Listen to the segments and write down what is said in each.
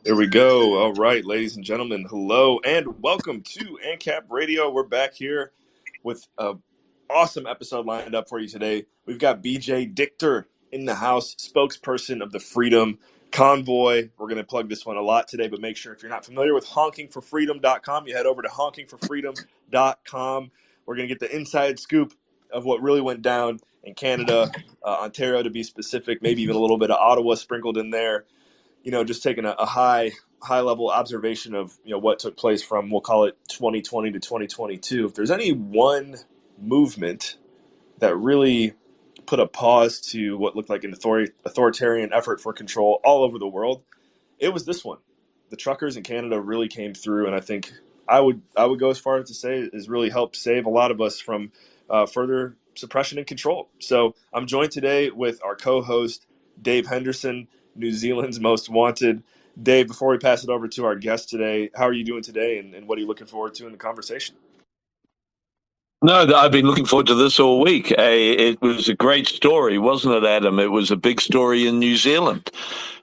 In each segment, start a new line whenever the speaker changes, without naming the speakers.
There we go. All right, ladies and gentlemen, hello and welcome to ANCAP Radio. We're back here with an awesome episode lined up for you today. We've got BJ Dichter in the house, spokesperson of the Freedom Convoy. We're going to plug this one a lot today, but make sure if you're not familiar with honkingforfreedom.com, you head over to honkingforfreedom.com. We're going to get the inside scoop of what really went down in Canada, Ontario to be specific, maybe even a little bit of Ottawa sprinkled in there. Just taking a high level observation of, what took place from, we'll call it 2020 to 2022. If there's any one movement that really put a pause to what looked like an authoritarian effort for control all over the world, it was this one. The truckers in Canada really came through, and I think I would go as far as to say it has really helped save a lot of us from further suppression and control. So I'm joined today with our co-host, Dave Henderson, New Zealand's most wanted. Dave, before we pass it over to our guest today, how are you doing today, and what are you looking forward to in the conversation?
No, I've been looking forward to this all week. It was a great story, wasn't it, Adam? It was a big story in New Zealand.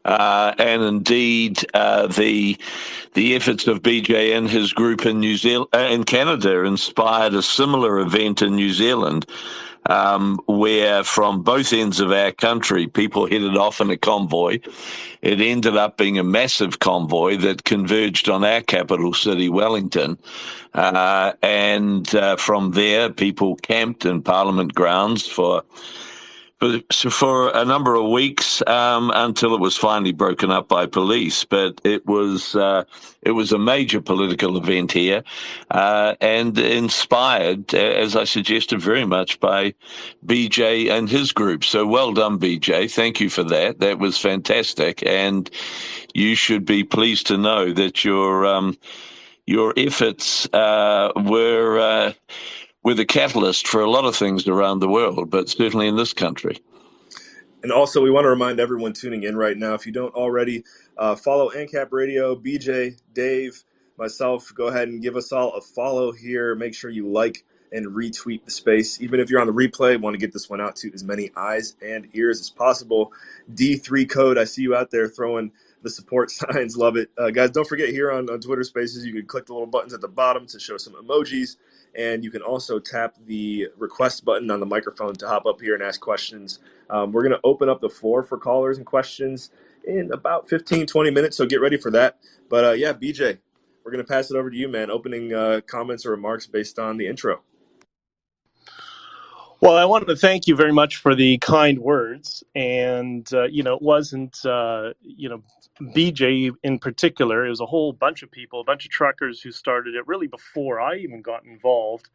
And indeed, the efforts of BJ and his group in in Canada inspired a similar event in New Zealand, where from both ends of our country, people headed off in a convoy. It ended up being a massive convoy that converged on our capital city, Wellington. And from there, people camped in Parliament grounds for a number of weeks until it was finally broken up by police. But it was a major political event here, and inspired, as I suggested, very much by BJ and his group. So well done, BJ. Thank you for that. That was fantastic, and you should be pleased to know that your efforts were the catalyst for a lot of things around the world, but certainly in this country.
And also, we want to remind everyone tuning in right now, if you don't already, follow ANCAP Radio, BJ, Dave, myself. Go ahead and give us all a follow here. Make sure you like and retweet the space. Even if you're on the replay, want to get this one out to as many eyes and ears as possible. D3 code, I see you out there throwing the support signs. Love it. Guys, don't forget here on Twitter Spaces, you can click the little buttons at the bottom to show some emojis. And you can also tap the request button on the microphone to hop up here and ask questions. We're going to open up the floor for callers and questions in about 15, 20 minutes, so get ready for that. But yeah, BJ, we're going to pass it over to you, man. Opening comments or remarks based on the intro.
Well, I wanted to thank you very much for the kind words. And, it wasn't, BJ in particular. It was a whole bunch of people, a bunch of truckers who started it really before I even got involved.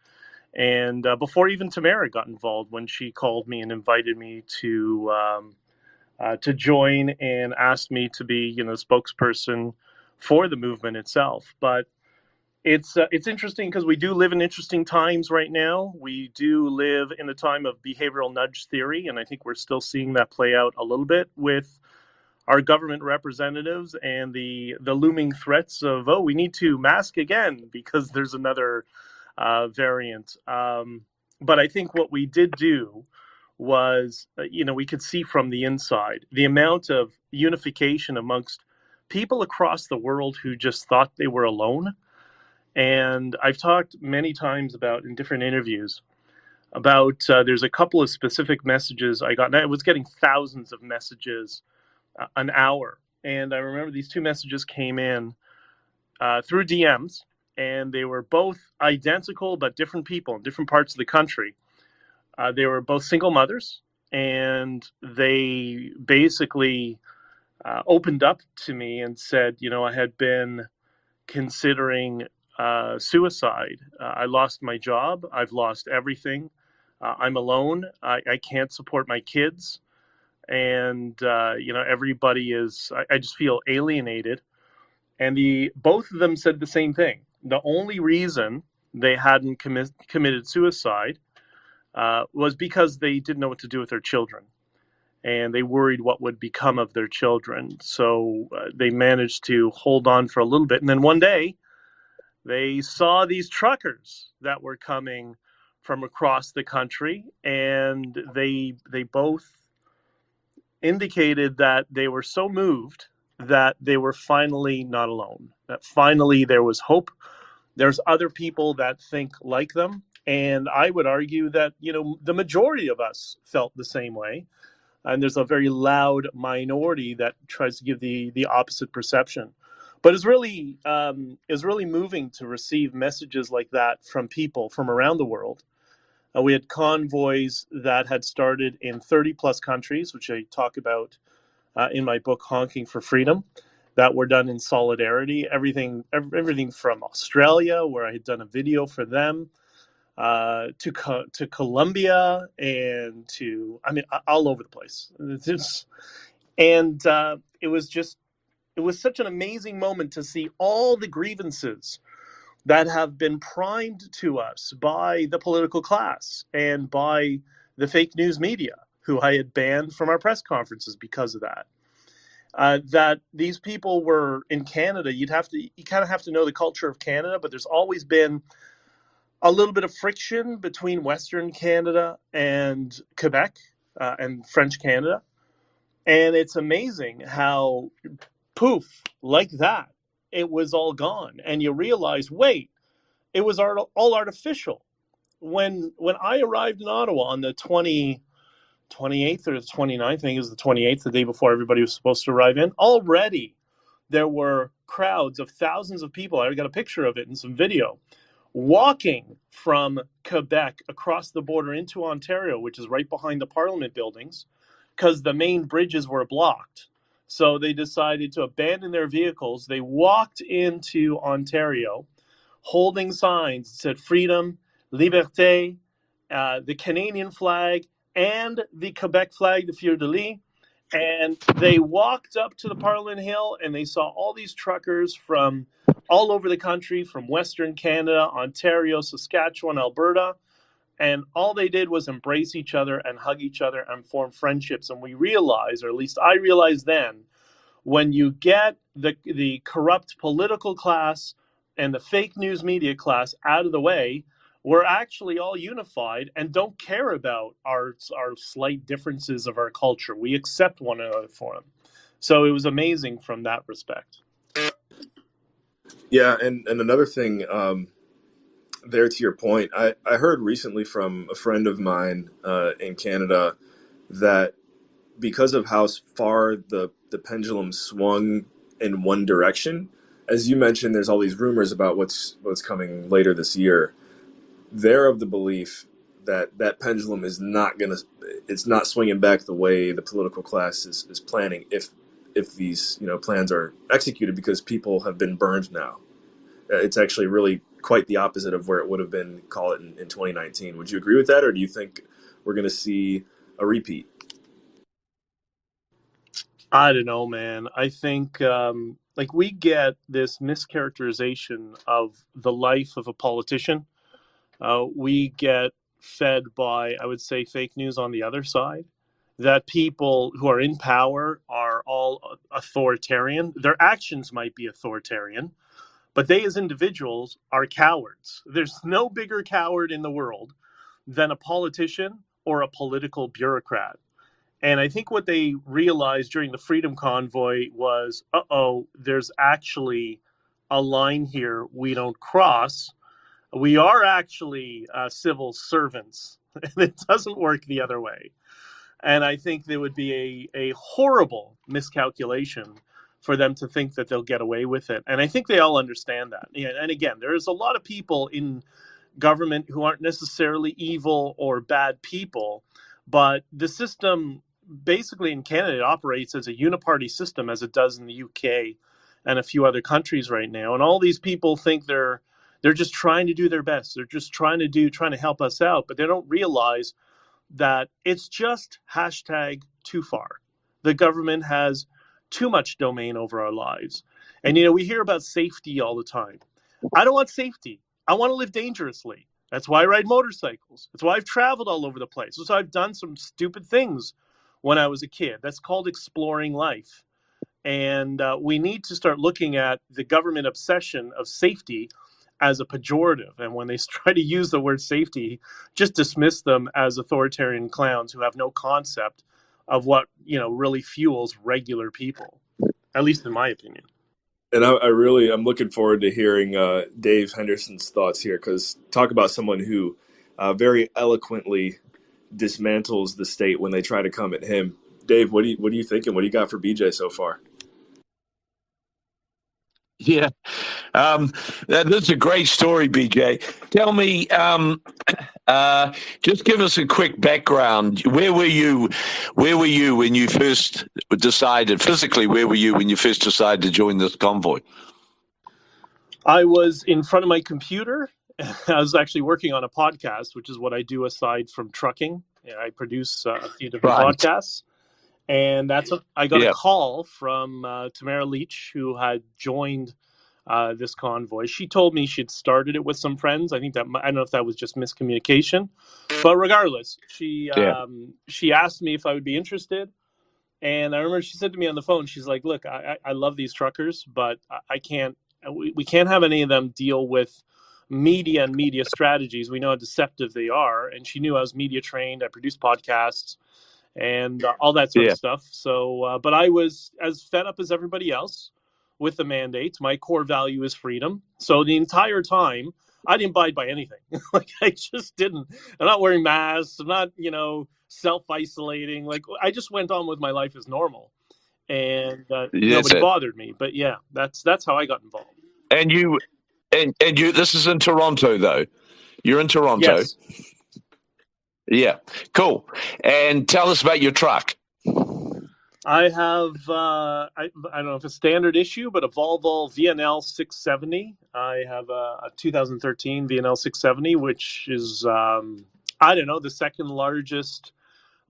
And before even Tamara got involved, when she called me and invited me to join and asked me to be, spokesperson for the movement itself. But it's interesting because we do live in interesting times right now. We do live in a time of behavioral nudge theory, and I think we're still seeing that play out a little bit with our government representatives and the looming threats of, we need to mask again because there's another variant. But I think what we did do was, we could see from the inside the amount of unification amongst people across the world who just thought they were alone. And I've talked many times about, in different interviews, about there's a couple of specific messages I got. And I was getting thousands of messages an hour. And I remember these two messages came in through DMs, and they were both identical but different people in different parts of the country. They were both single mothers, and they basically opened up to me and said, I had been considering suicide. I lost my job. I've lost everything. I'm alone. I can't support my kids. And, everybody is, I just feel alienated. And both of them said the same thing. The only reason they hadn't committed suicide was because they didn't know what to do with their children. And they worried what would become of their children. So they managed to hold on for a little bit. And then one day, they saw these truckers that were coming from across the country, and they both indicated that they were so moved that they were finally not alone, that finally there was hope. There's other people that think like them. And I would argue that, the majority of us felt the same way. And there's a very loud minority that tries to give the opposite perception. But it's really moving to receive messages like that from people from around the world. We had convoys that had started in 30 plus countries, which I talk about in my book, Honking for Freedom, that were done in solidarity. Everything from Australia, where I had done a video for them, to Colombia, and all over the place. And it was such an amazing moment to see all the grievances that have been primed to us by the political class and by the fake news media, who I had banned from our press conferences because of that. That these people were in Canada. You kind of have to know the culture of Canada, but there's always been a little bit of friction between Western Canada and Quebec and French Canada. And it's amazing how, poof, like that, it was all gone. And you realize, wait, it was all artificial. When I arrived in Ottawa on the 28th or the 29th, I think it was the 28th, the day before everybody was supposed to arrive in, already there were crowds of thousands of people. I got a picture of it in some video, walking from Quebec across the border into Ontario, which is right behind the Parliament buildings, because the main bridges were blocked. So they decided to abandon their vehicles. They walked into Ontario holding signs that said freedom, liberté, the Canadian flag, and the Quebec flag, the fleur-de-lis. And they walked up to the Parliament Hill, and they saw all these truckers from all over the country, from Western Canada, Ontario, Saskatchewan, Alberta. And all they did was embrace each other and hug each other and form friendships. And we realized, or at least I realized then, when you get the corrupt political class and the fake news media class out of the way, we're actually all unified and don't care about our slight differences of our culture. We accept one another for them. So it was amazing from that respect.
Yeah, and another thing, there to your point, I heard recently from a friend of mine in Canada that because of how far the pendulum swung in one direction, as you mentioned, there's all these rumors about what's coming later this year. They're of the belief that pendulum is it's not swinging back the way the political class is planning if these plans are executed, because people have been burned now. It's actually really quite the opposite of where it would have been, call it in 2019. Would you agree with that, or do you think we're going to see a repeat?
I don't know, man. I think we get this mischaracterization of the life of a politician. We get fed by, I would say, fake news on the other side, that people who are in power are all authoritarian. Their actions might be authoritarian, but they as individuals are cowards. There's no bigger coward in the world than a politician or a political bureaucrat. And I think what they realized during the Freedom Convoy was, there's actually a line here we don't cross. We are actually civil servants, and it doesn't work the other way. And I think there would be a horrible miscalculation for them to think that they'll get away with it. And I think they all understand that. And again, there's a lot of people in government who aren't necessarily evil or bad people, but the system basically in Canada operates as a uniparty system, as it does in the UK and a few other countries right now. And all these people think they're just trying to do their best. They're just trying to help us out, but they don't realize that it's just #too far. The government has too much domain over our lives. And, we hear about safety all the time. I don't want safety. I want to live dangerously. That's why I ride motorcycles. That's why I've traveled all over the place. That's why I've done some stupid things when I was a kid. That's called exploring life. And we need to start looking at the government obsession of safety as a pejorative. And when they try to use the word safety, just dismiss them as authoritarian clowns who have no concept of what, really fuels regular people. at least in my opinion.
And I'm looking forward to hearing Dave Henderson's thoughts here, because talk about someone who very eloquently dismantles the state when they try to come at him. Dave, what are you thinking? What do you got for BJ so far?
Yeah, that's a great story, BJ. Tell me, just give us a quick background. Where were you? Where were you when you first decided? Physically, where were you when you first decided to join this convoy?
I was in front of my computer. I was actually working on a podcast, which is what I do aside from trucking. I produce a few different
Right.
podcasts. And I got a call from Tamara Leach, who had joined this convoy. She told me she'd started it with some friends. I don't know if that was just miscommunication, but regardless, she asked me if I would be interested. And I remember she said to me on the phone, she's like, "Look, I love these truckers, but we can't have any of them deal with media and media strategies. We know how deceptive they are." And she knew I was media trained. I produced podcasts and all that sort of stuff. So, but I was as fed up as everybody else with the mandate. My core value is freedom. So the entire time, I didn't abide by anything. Like I just didn't. I'm not wearing masks. I'm not, self-isolating. Like I just went on with my life as normal, and nobody bothered me. But yeah, that's how I got involved.
And you. This is in Toronto, though. You're in Toronto.
Yes.
Yeah, cool. And tell us about your truck.
I have, I don't know if it's a standard issue, but a Volvo VNL 670. I have a 2013 VNL 670, which is, the second largest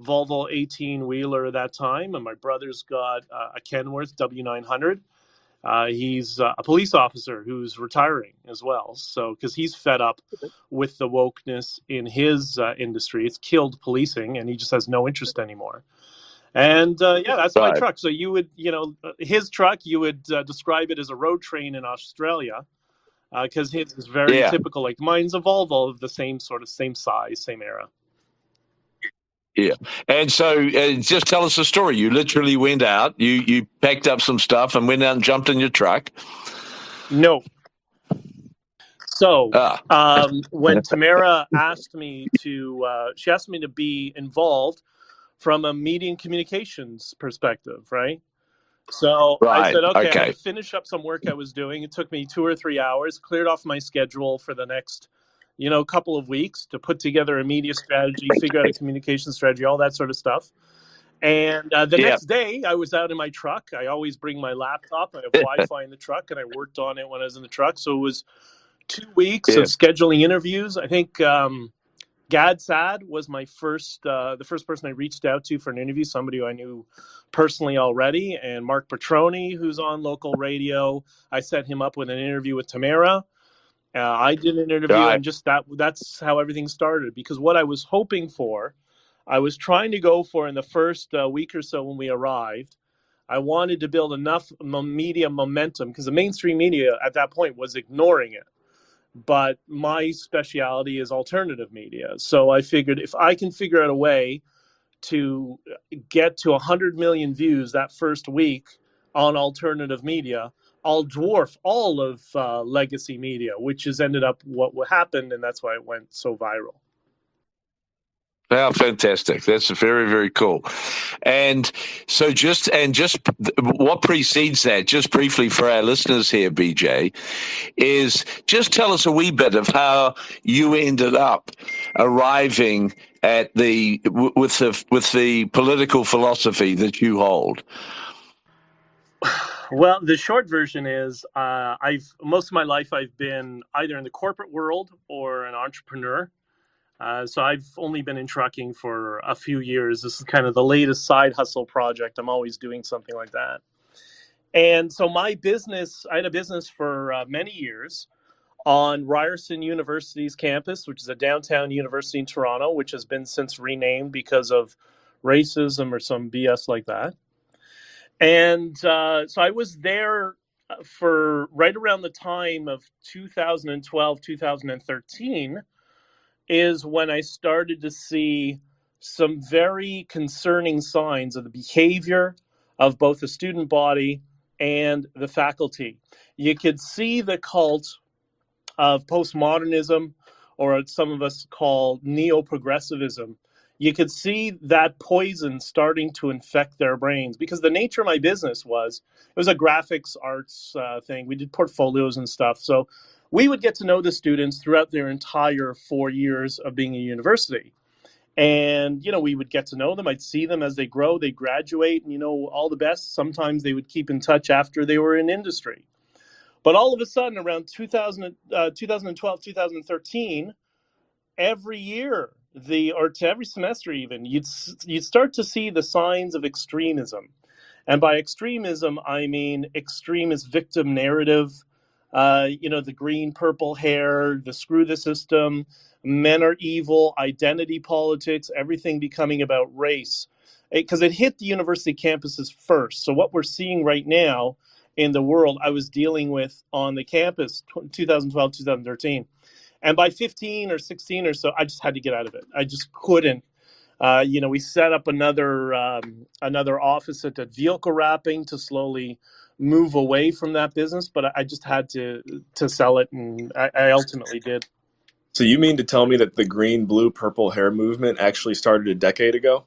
Volvo 18-wheeler at that time. And my brother's got a Kenworth W900. He's a police officer who's retiring as well. So, because he's fed up with the wokeness in his industry. It's killed policing, and he just has no interest anymore. And that's my truck. So you would, his truck, you would describe it as a road train in Australia, because his is very typical. Like mine's a Volvo of the same size, same era.
Yeah. And so just tell us the story. You literally went out, you packed up some stuff and went out and jumped in your truck.
No. So when Tamara asked me she asked me to be involved from a media and communications perspective, right? So I said, okay, I'm going to finish up some work I was doing. It took me 2 or 3 hours, cleared off my schedule for the next, couple of weeks to put together a media strategy, figure out a communication strategy, all that sort of stuff. And the next day, I was out in my truck. I always bring my laptop. I have Wi-Fi in the truck, and I worked on it when I was in the truck. So it was 2 weeks of scheduling interviews. I think Gad Sad was the first person I reached out to for an interview, somebody who I knew personally already, and Mark Petroni, who's on local radio. I set him up with an interview with Tamara. I did an interview, and just that's how everything started. Because what I was hoping for, I was trying to go for in the first week or so when we arrived. I wanted to build enough media momentum, because the mainstream media at that point was ignoring it. But my specialty is alternative media. So I figured if I can figure out a way to get to 100 million views that first week on alternative media, I'll dwarf all of legacy media, which has ended up what happened, and that's why it went so viral.
Oh, fantastic. That's very, very cool. And so just what precedes that, just briefly for our listeners here, BJ, is just tell us a wee bit of how you ended up arriving at with the political philosophy that you hold.
Well, the short version is most of my life I've been either in the corporate world or an entrepreneur. So I've only been in trucking for a few years. This is kind of the latest side hustle project. I'm always doing something like that. And so I had a business for many years on Ryerson University's campus, which is a downtown university in Toronto, which has been since renamed because of racism or some BS like that. And so I was there for right around the time of 2012, 2013, is when I started to see some very concerning signs of the behavior of both the student body and the faculty. You could see the cult of postmodernism, or what some of us call neo-progressivism. You could see that poison starting to infect their brains, because the nature of my business was, it was a graphics arts thing. We did portfolios and stuff. So we would get to know the students throughout their entire 4 years of being a university. And, we would get to know them. I'd see them as they grow, they graduate, and, all the best. Sometimes they would keep in touch after they were in industry. But all of a sudden, around 2012, 2013, every year, or to every semester even, you'd start to see the signs of extremism. And by extremism, I mean extremist victim narrative, the green, purple hair, the screw the system, men are evil, identity politics, everything becoming about race. Because it hit the university campuses first. So what we're seeing right now in the world, I was dealing with on the campus 2012, 2013. And by 15 or 16 or so, I just had to get out of it. I just couldn't. We set up another office at vehicle wrapping to slowly move away from that business, but I just had to sell it, and I ultimately did.
So you mean to tell me that the green, blue, purple hair movement actually started a decade ago?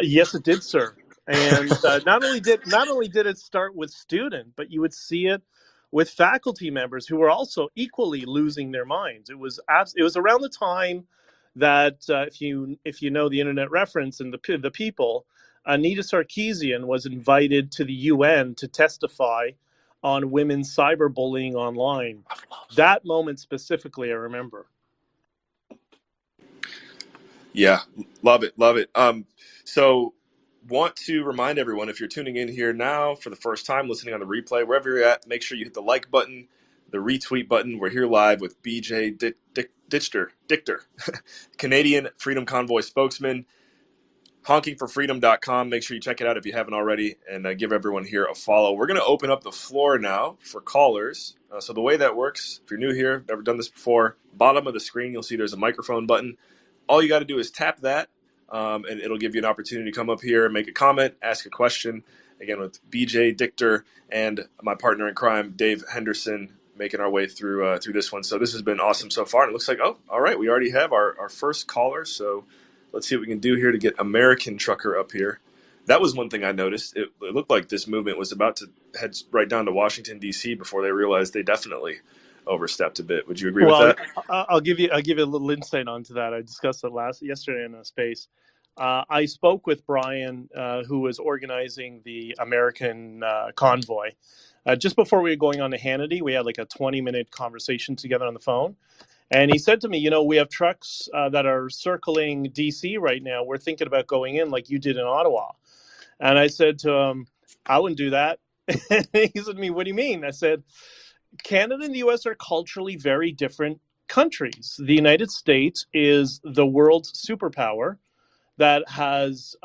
Yes, it did, sir. And not only did it start with students, but you would see it with faculty members who were also equally losing their minds. It was around the time that if you know the internet reference and the people, Anita Sarkeesian was invited to the UN to testify on women's cyberbullying online. That moment specifically, I remember.
Yeah, love it. So want to remind everyone, if you're tuning in here now for the first time, listening on the replay, wherever you're at, make sure you hit the like button, the retweet button. We're here live with BJ Dichter, Canadian Freedom Convoy spokesman, honkingforfreedom.com. Make sure you check it out if you haven't already, and give everyone here a follow. We're going to open up the floor now for callers. So the way that works, if you're new here, never done this before, bottom of the screen, you'll see there's a microphone button. All you got to do is tap that, and it'll give you an opportunity to come up here and make a comment, ask a question. Again, with BJ Dichter and my partner in crime, Dave Henderson, making our way through this one. So this has been awesome so far. And it looks like, all right, we already have our first caller. So let's see what we can do here to get American Trucker up here. That was one thing I noticed. It looked like this movement was about to head right down to Washington, D.C. before they realized they definitely overstepped a bit. Would you agree with that?
I'll give you a little insight onto that. I discussed it yesterday in a space. I spoke with Brian, who was organizing the American convoy. Just before we were going on to Hannity, we had like a 20-minute conversation together on the phone. And he said to me, we have trucks that are circling D.C. right now. We're thinking about going in like you did in Ottawa. And I said to him, I wouldn't do that. And he said to me, what do you mean? I said, Canada and the U.S. are culturally very different countries. The United States is the world's superpower that has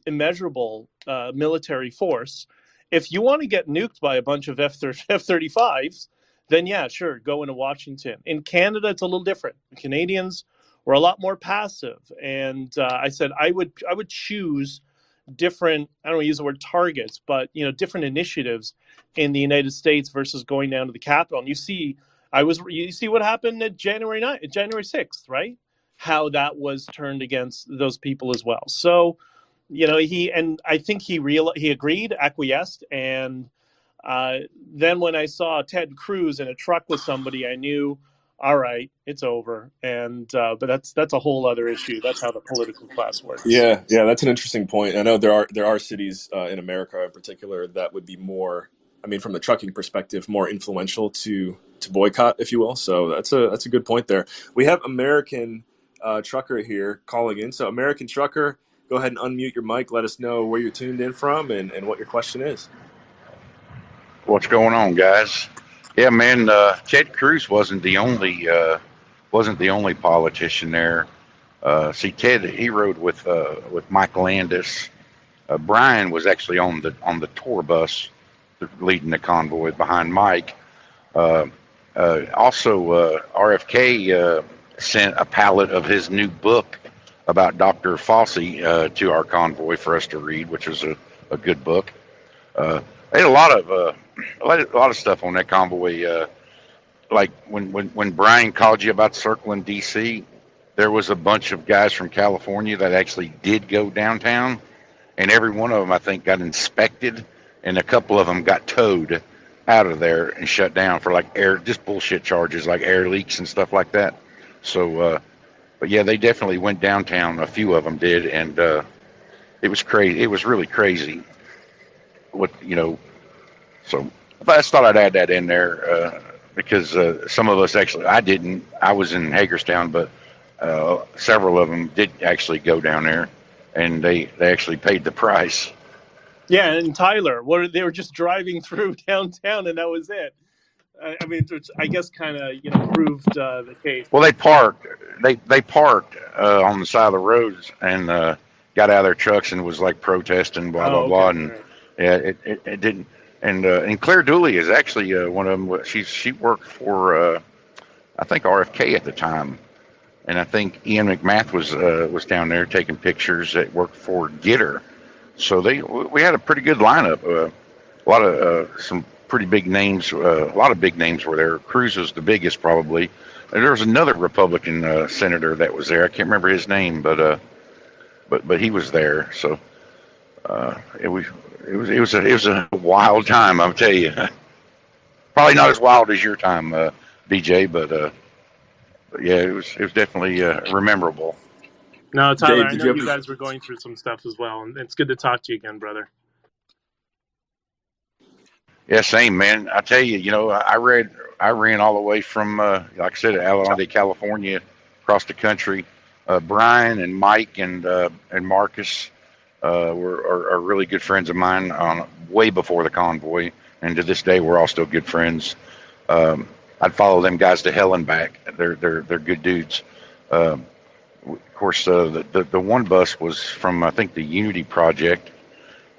immeasurable military force. If you want to get nuked by a bunch of F-35s, then yeah, sure, go into Washington. In Canada, it's a little different. The Canadians were a lot more passive. And I said I would choose different, I don't want to use the word targets, but different initiatives in the United States versus going down to the Capitol. And you see what happened at January 6th, right? How that was turned against those people as well. So, I think he agreed, acquiesced, and then when I saw Ted Cruz in a truck with somebody, I knew, all right, it's over. And but that's a whole other issue. That's how the political class works.
Yeah, that's an interesting point. I know there are cities in America in particular that would be more, from the trucking perspective, more influential to boycott, if you will. So that's a good point there. We have American Trucker here calling in. So American Trucker, go ahead and unmute your mic. Let us know where you're tuned in from and what your question is.
What's going on, guys? Yeah, man. Ted Cruz wasn't the only politician there. See, Ted, he rode with Mike Landis. Brian was actually on the tour bus leading the convoy behind Mike. Also, RFK sent a pallet of his new book about Dr. Fauci to our convoy for us to read, which was a good book. They had a lot of stuff on that convoy. Like when Brian called you about circling DC, there was a bunch of guys from California that actually did go downtown, and every one of them I think got inspected, and a couple of them got towed out of there and shut down for like just bullshit charges like air leaks and stuff like that. So, but yeah, they definitely went downtown. A few of them did, and it was crazy. It was really crazy. So I just thought I'd add that in there because some of us actually, I didn't. I was in Hagerstown, but several of them did actually go down there, and they actually paid the price.
Yeah, and Tyler, they were just driving through downtown, and that was it. I mean, I guess kind of proved the case.
Well, they parked. They parked on the side of the roads and got out of their trucks and was like protesting, blah blah blah, and
right.
yeah, it didn't. And Claire Dooley is actually one of them. She worked for I think RFK at the time, and I think Ian McMath was down there taking pictures that worked for Gitter. So we had a pretty good lineup. A lot of some pretty big names. A lot of big names were there. Cruz was the biggest probably. And there was another Republican senator that was there. I can't remember his name, but he was there. So it was a wild time, I'll tell you. Probably not as wild as your time, BJ, but yeah, it was definitely memorable.
No, Tyler,
Dave,
I know you guys were going through some stuff as well, and it's good to talk to you again, brother.
Yeah, same, man. I tell you, I ran all the way from, like I said, Alameda, California, across the country. Brian and Mike and Marcus are really good friends of mine way before the convoy, and to this day, we're all still good friends. I'd follow them guys to hell and back. They're good dudes. Of course, the one bus was from, I think, the Unity Project.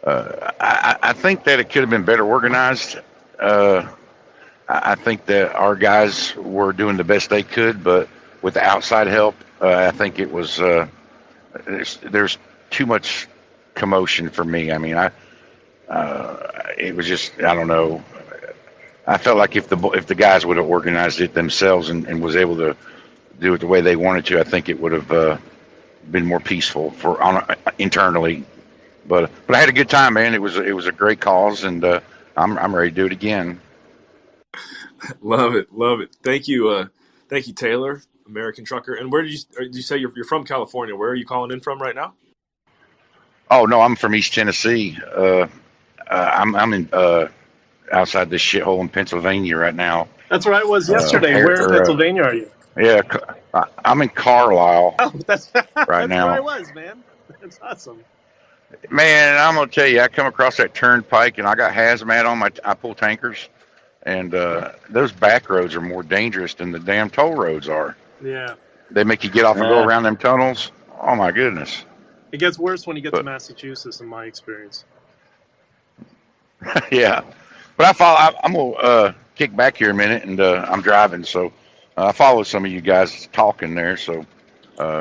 I think that it could have been better organized. I think that our guys were doing the best they could, but with the outside help, I think it was there's too much commotion for me. I mean, it was just, I don't know. I felt like if the guys would have organized it themselves and was able to do it the way they wanted to, I think it would have been more peaceful internally. But I had a good time, man. It was a great cause, and I'm ready to do it again.
Love it. Thank you, Taylor, American Trucker. And where did you say you're from? California? Where are you calling in from right now?
Oh no, I'm from East Tennessee. I'm in outside this shithole in Pennsylvania right now.
That's where I was yesterday. Where in Pennsylvania are you?
Yeah, I'm in Carlisle.
Oh, that's
right now.
Where I was, man. That's awesome.
Man, I'm gonna tell you, I come across that turnpike and I got hazmat on I pull tankers, and those back roads are more dangerous than the damn toll roads are.
Yeah.
They make you get off and go around them tunnels. Oh my goodness.
It gets worse when you get to Massachusetts, in my experience.
Yeah, but I'm gonna kick back here a minute, and I'm driving, so I follow some of you guys talking there, so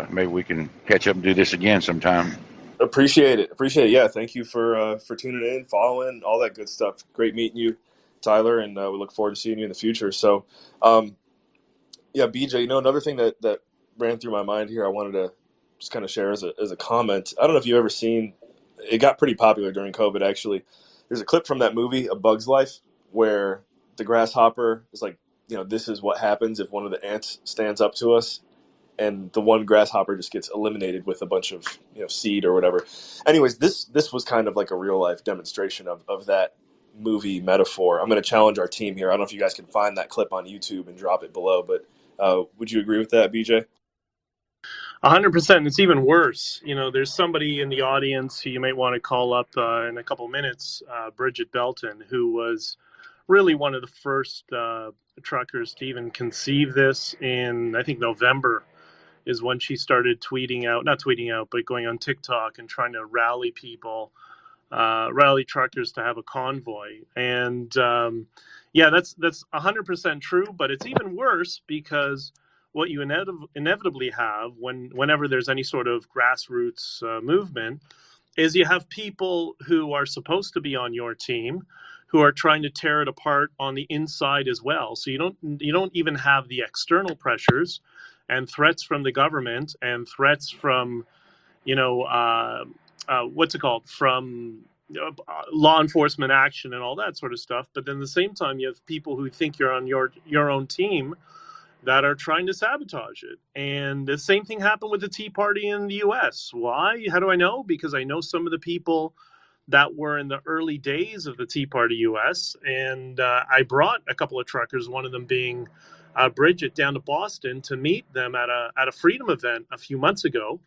maybe we can catch up and do this again sometime.
Appreciate it. Yeah, thank you for tuning in, following, all that good stuff. Great meeting you, Tyler, and we look forward to seeing you in the future. So, yeah, BJ, another thing that ran through my mind here, I wanted to just kind of share as a comment. I don't know if you've ever seen, it got pretty popular during COVID, actually. There's a clip from that movie, A Bug's Life, where the grasshopper is like, this is what happens if one of the ants stands up to us. And the one grasshopper just gets eliminated with a bunch of seed or whatever. Anyways, this was kind of like a real life demonstration of that movie metaphor. I'm going to challenge our team here. I don't know if you guys can find that clip on YouTube and drop it below, but would you agree with that, BJ?
100%. It's even worse. There's somebody in the audience who you might want to call up in a couple minutes, Bridget Belton, who was really one of the first truckers to even conceive this in, I think, November. Is when she started not tweeting out, but going on TikTok and trying to rally people, rally truckers to have a convoy. And yeah, that's 100% true, but it's even worse because what you inevitably have whenever there's any sort of grassroots movement is you have people who are supposed to be on your team who are trying to tear it apart on the inside as well. So you don't even have the external pressures and threats from the government and threats from, what's it called, from law enforcement action and all that sort of stuff. But then at the same time, you have people who think you're on your own team that are trying to sabotage it. And the same thing happened with the Tea Party in the U.S. Why? How do I know? Because I know some of the people that were in the early days of the Tea Party U.S. And I brought a couple of truckers, one of them being Bridget, down to Boston to meet them at a freedom event a few months ago.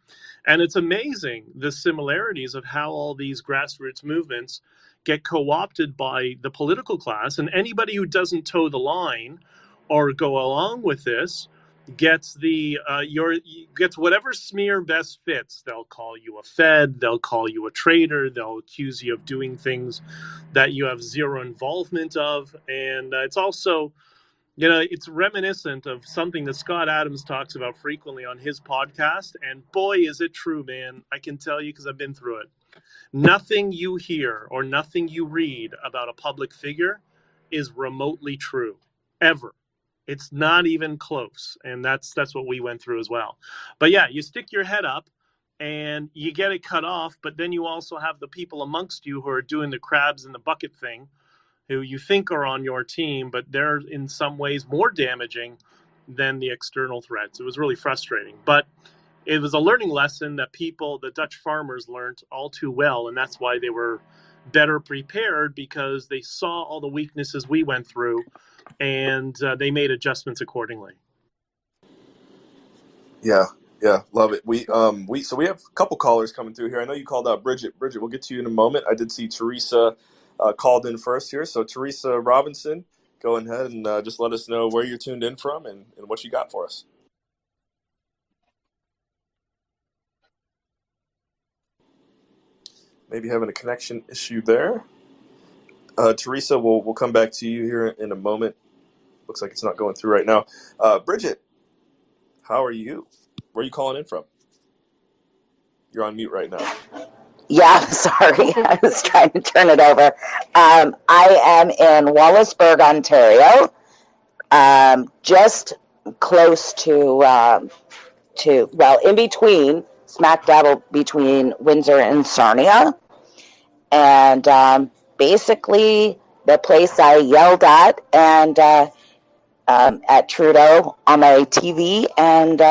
And it's amazing the similarities of how all these grassroots movements get co-opted by the political class, and anybody who doesn't toe the line or go along with this gets gets whatever smear best fits. They'll call you a Fed, they'll call you a traitor, they'll accuse you of doing things that you have zero involvement of. And it's also, it's reminiscent of something that Scott Adams talks about frequently on his podcast. And boy, is it true, man. I can tell you because I've been through it. Nothing you hear or nothing you read about a public figure is remotely true, ever. It's not even close. And that's what we went through as well. But yeah, you stick your head up and you get it cut off. But then you also have the people amongst you who are doing the crabs in the bucket thing, who you think are on your team, but they're in some ways more damaging than the external threats. It was really frustrating. But it was a learning lesson that the Dutch farmers learned all too well. And that's why they were better prepared, because they saw all the weaknesses we went through, and they made adjustments accordingly.
Yeah, love it. We have a couple callers coming through here. I know you called out Bridget. Bridget, we'll get to you in a moment. I did see Teresa called in first here. So Teresa Robinson, go ahead and just let us know where you're tuned in from and what you got for us. Maybe having a connection issue there. Teresa, we'll come back to you here in a moment. Looks like it's not going through right now. Bridget, how are you? Where are you calling in from? You're on mute right now.
Yeah, sorry. I was trying to turn it over. I am in Wallaceburg, Ontario, just close to in between, smack dab between Windsor and Sarnia. And basically the place I yelled at and at Trudeau on my TV, and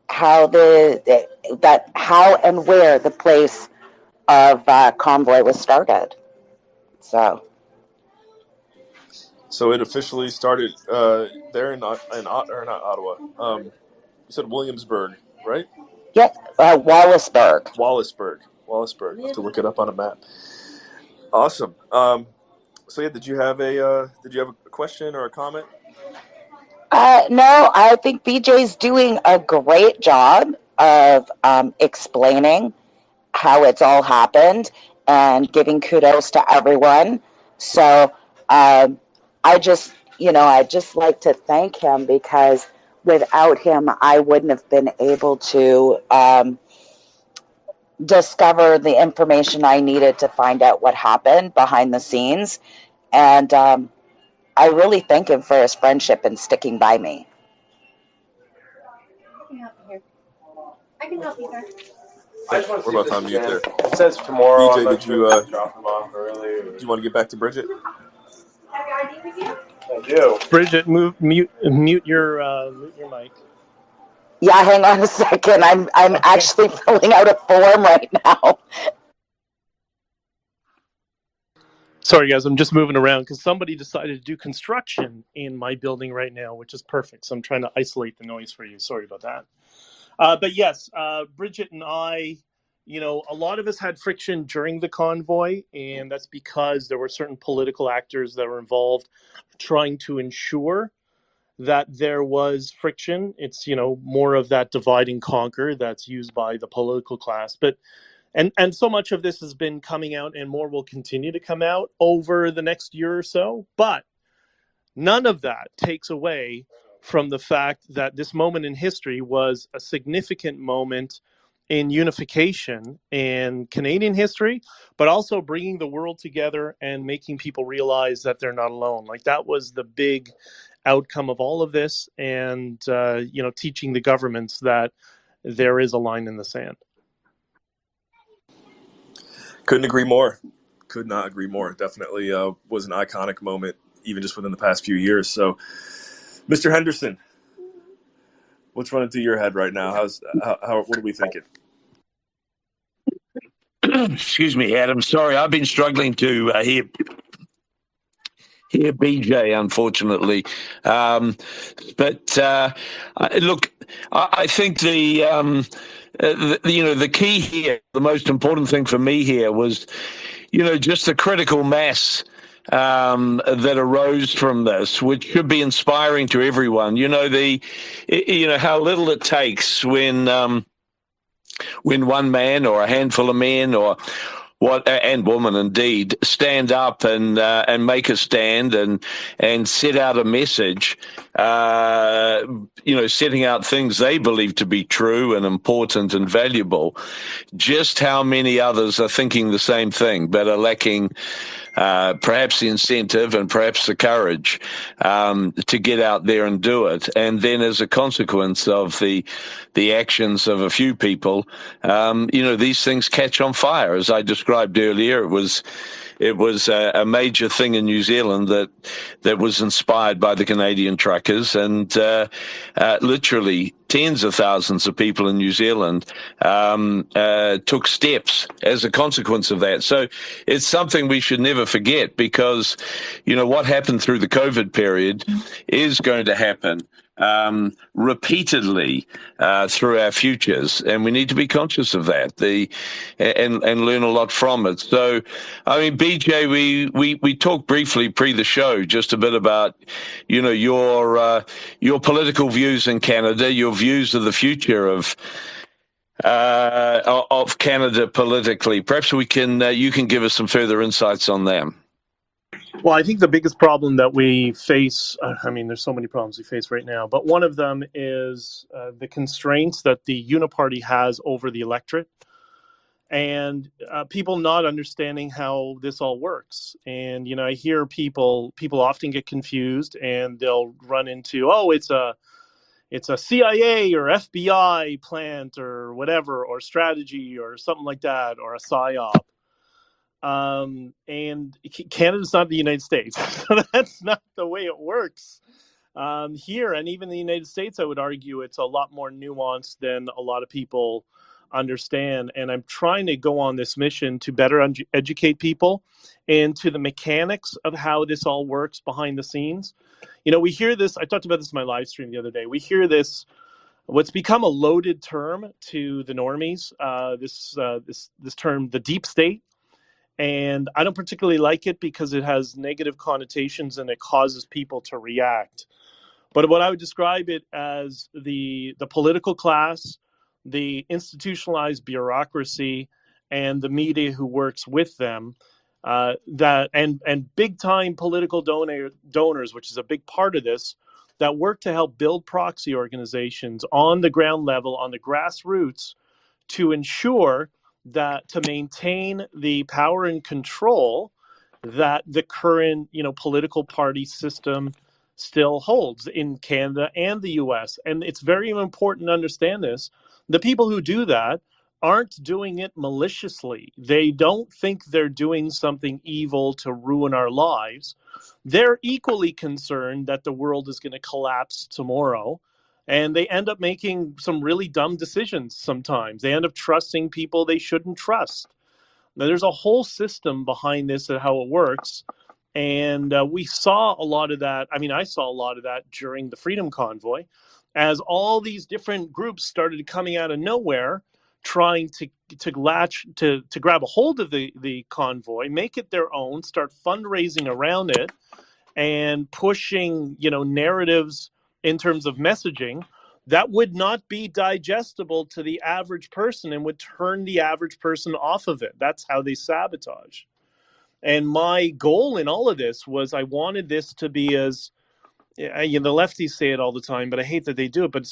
how and where the place of convoy was started. So
it officially started there in not Ottawa. You said Williamsburg, right?
Yeah, Wallaceburg.
Wallaceburg. I'll have to look it up on a map. Awesome. So yeah, did you have a question or a comment?
No, I think BJ's doing a great job of explaining how it's all happened and giving kudos to everyone. So I'd just like to thank him, because without him, I wouldn't have been able to discover the information I needed to find out what happened behind the scenes. And I really thank him for his friendship and sticking by me.
I can help you here.
We're both on mute there.
It says tomorrow.
BJ, did you
drop them off early?
do you want to get back to Bridget?
Have your ID with you?
I do.
Bridget, mute your mic.
Yeah, hang on a second. I'm actually filling out a form right now.
Sorry, guys, I'm just moving around because somebody decided to do construction in my building right now, which is perfect. So I'm trying to isolate the noise for you. Sorry about that. But yes, Bridget and I, a lot of us had friction during the convoy, and that's because there were certain political actors that were involved trying to ensure that there was friction. It's, more of that divide and conquer that's used by the political class. But and so much of this has been coming out, and more will continue to come out over the next year or so. But none of that takes away from the fact that this moment in history was a significant moment in unification in Canadian history, but also bringing the world together and making people realize that they're not alone. Like, that was the big outcome of all of this, and teaching the governments that there is a line in the sand.
Couldn't agree more. Could not agree more. Definitely was an iconic moment, even just within the past few years. So, Mr. Henderson, what's running through your head right now? What are we thinking?
Excuse me, Adam. Sorry, I've been struggling to hear BJ, unfortunately. Look, I think the key here, the most important thing for me here was, just the critical mass that arose from this, which should be inspiring to everyone. How little it takes when one man or a handful of men and women indeed stand up and make a stand and set out a message, setting out things they believe to be true and important and valuable. Just how many others are thinking the same thing but are lacking perhaps the incentive and perhaps the courage to get out there and do it. And then as a consequence of the actions of a few people, these things catch on fire. As I described earlier, it was a major thing in New Zealand that was inspired by the Canadian truckers, and literally tens of thousands of people in New Zealand took steps as a consequence of that. So it's something we should never forget, because what happened through the COVID period is going to happen repeatedly through our futures, and we need to be conscious of that and learn a lot from it. So, I mean, BJ, we talked briefly pre the show just a bit about your political views in Canada, your views of the future of Canada politically. Perhaps you can give us some further insights on them.
Well, I think the biggest problem that we face, there's so many problems we face right now, but one of them is the constraints that the Uniparty has over the electorate, and people not understanding how this all works. And, I hear people often get confused, and they'll run into, it's a CIA or FBI plant or whatever, or strategy or something like that, or a PSYOP. And Canada's not the United States. So that's not the way it works here. And even the United States, I would argue it's a lot more nuanced than a lot of people understand. And I'm trying to go on this mission to better educate people into the mechanics of how this all works behind the scenes. We hear this, I talked about this in my live stream the other day. We hear this, what's become a loaded term to the normies, this term, the deep state. And I don't particularly like it because it has negative connotations and it causes people to react. But what I would describe it as the political class, the institutionalized bureaucracy, and the media who works with them, and big time political donors, which is a big part of this, that work to help build proxy organizations on the ground level, on the grassroots, to ensure that to maintain the power and control that the current, political party system still holds in Canada and the US. And it's very important to understand this. The people who do that aren't doing it maliciously. They don't think they're doing something evil to ruin our lives. They're equally concerned that the world is going to collapse tomorrow. And they end up making some really dumb decisions sometimes. They end up trusting people they shouldn't trust. Now, there's a whole system behind this and how it works. And we saw a lot of that. I saw a lot of that during the Freedom Convoy, as all these different groups started coming out of nowhere, trying to grab a hold of the convoy, make it their own, start fundraising around it, and pushing, narratives in terms of messaging that would not be digestible to the average person and would turn the average person off of it. That's how they sabotage. And my goal in all of this was I wanted this to be as the lefties say it all the time, but I hate that they do it. But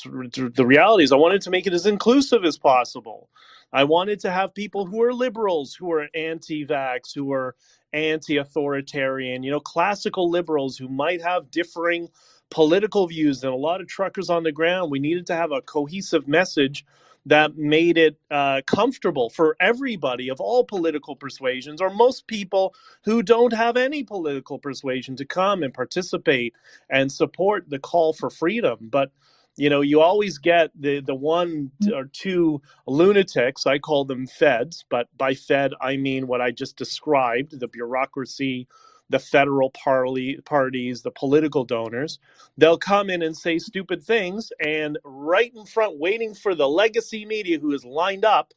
the reality is I wanted to make it as inclusive as possible. I wanted to have people who are liberals, who are anti-vax, who are anti-authoritarian, classical liberals who might have differing political views than a lot of truckers on the ground. We needed to have a cohesive message that made it comfortable for everybody of all political persuasions, or most people who don't have any political persuasion, to come and participate and support the call for freedom. But you always get the one or two lunatics. I call them feds, but by fed I mean what I just described: the bureaucracy, the federal parties, the political donors. They'll come in and say stupid things, and right in front, waiting for the legacy media who is lined up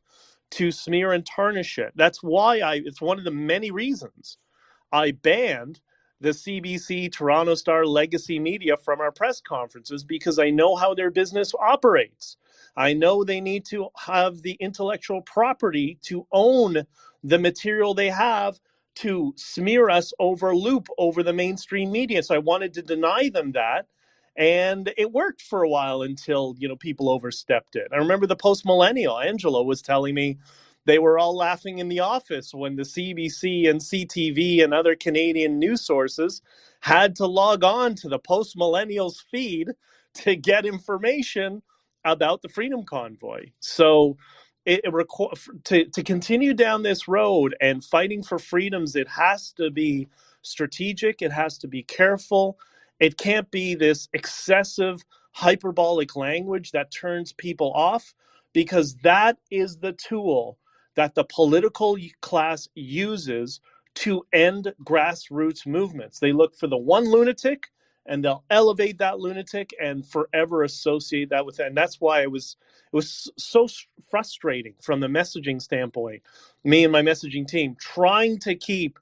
to smear and tarnish it. That's why it's one of the many reasons I banned the CBC, Toronto Star, legacy media from our press conferences, because I know how their business operates. I know they need to have the intellectual property to own the material they have to smear us over the mainstream media. So I wanted to deny them that. And it worked for a while until, people overstepped it. I remember the post-millennial, Angela was telling me, they were all laughing in the office when the CBC and CTV and other Canadian news sources had to log on to the post-millennials feed to get information about the Freedom Convoy. So to continue down this road and fighting for freedoms, it has to be strategic. It has to be careful. It can't be this excessive hyperbolic language that turns people off, because that is the tool that the political class uses to end grassroots movements. They look for the one lunatic and they'll elevate that lunatic and forever associate that with it. And that's why it was so frustrating from the messaging standpoint, me and my messaging team trying to keep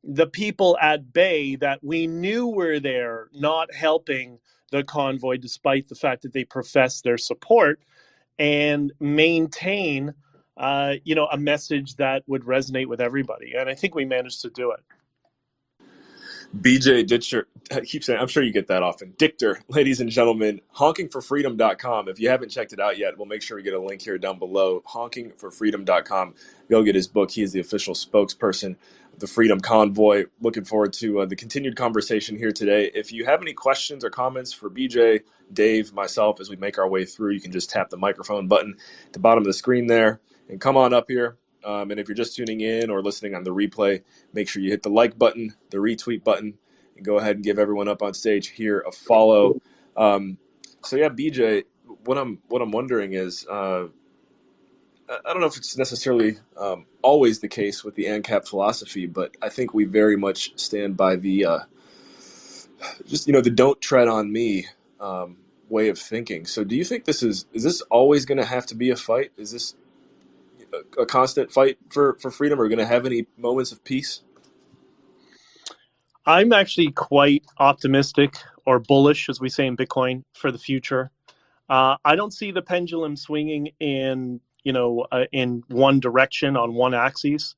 the people at bay that we knew were there, not helping the convoy, despite the fact that they profess their support, and maintain a message that would resonate with everybody. And I think we managed to do it.
BJ Dichter, I keep saying, I'm sure you get that often. Dichter, ladies and gentlemen, honkingforfreedom.com. If you haven't checked it out yet, we'll make sure we get a link here down below. Honkingforfreedom.com. Go get his book. He is the official spokesperson of the Freedom Convoy. Looking forward to the continued conversation here today. If you have any questions or comments for BJ, Dave, myself, as we make our way through, you can just tap the microphone button at the bottom of the screen there and come on up here. And if you're just tuning in or listening on the replay, make sure you hit the like button, the retweet button, and go ahead and give everyone up on stage here a follow. So yeah, BJ, what I'm wondering is, I don't know if it's necessarily always the case with the ANCAP philosophy, but I think we very much stand by the the don't tread on me way of thinking. So do you think is this always going to have to be a fight? Is this a constant fight for freedom? Are we going to have any moments of peace?
I'm actually quite optimistic, or bullish, as we say in Bitcoin, for the future. I don't see the pendulum swinging in one direction on one axis.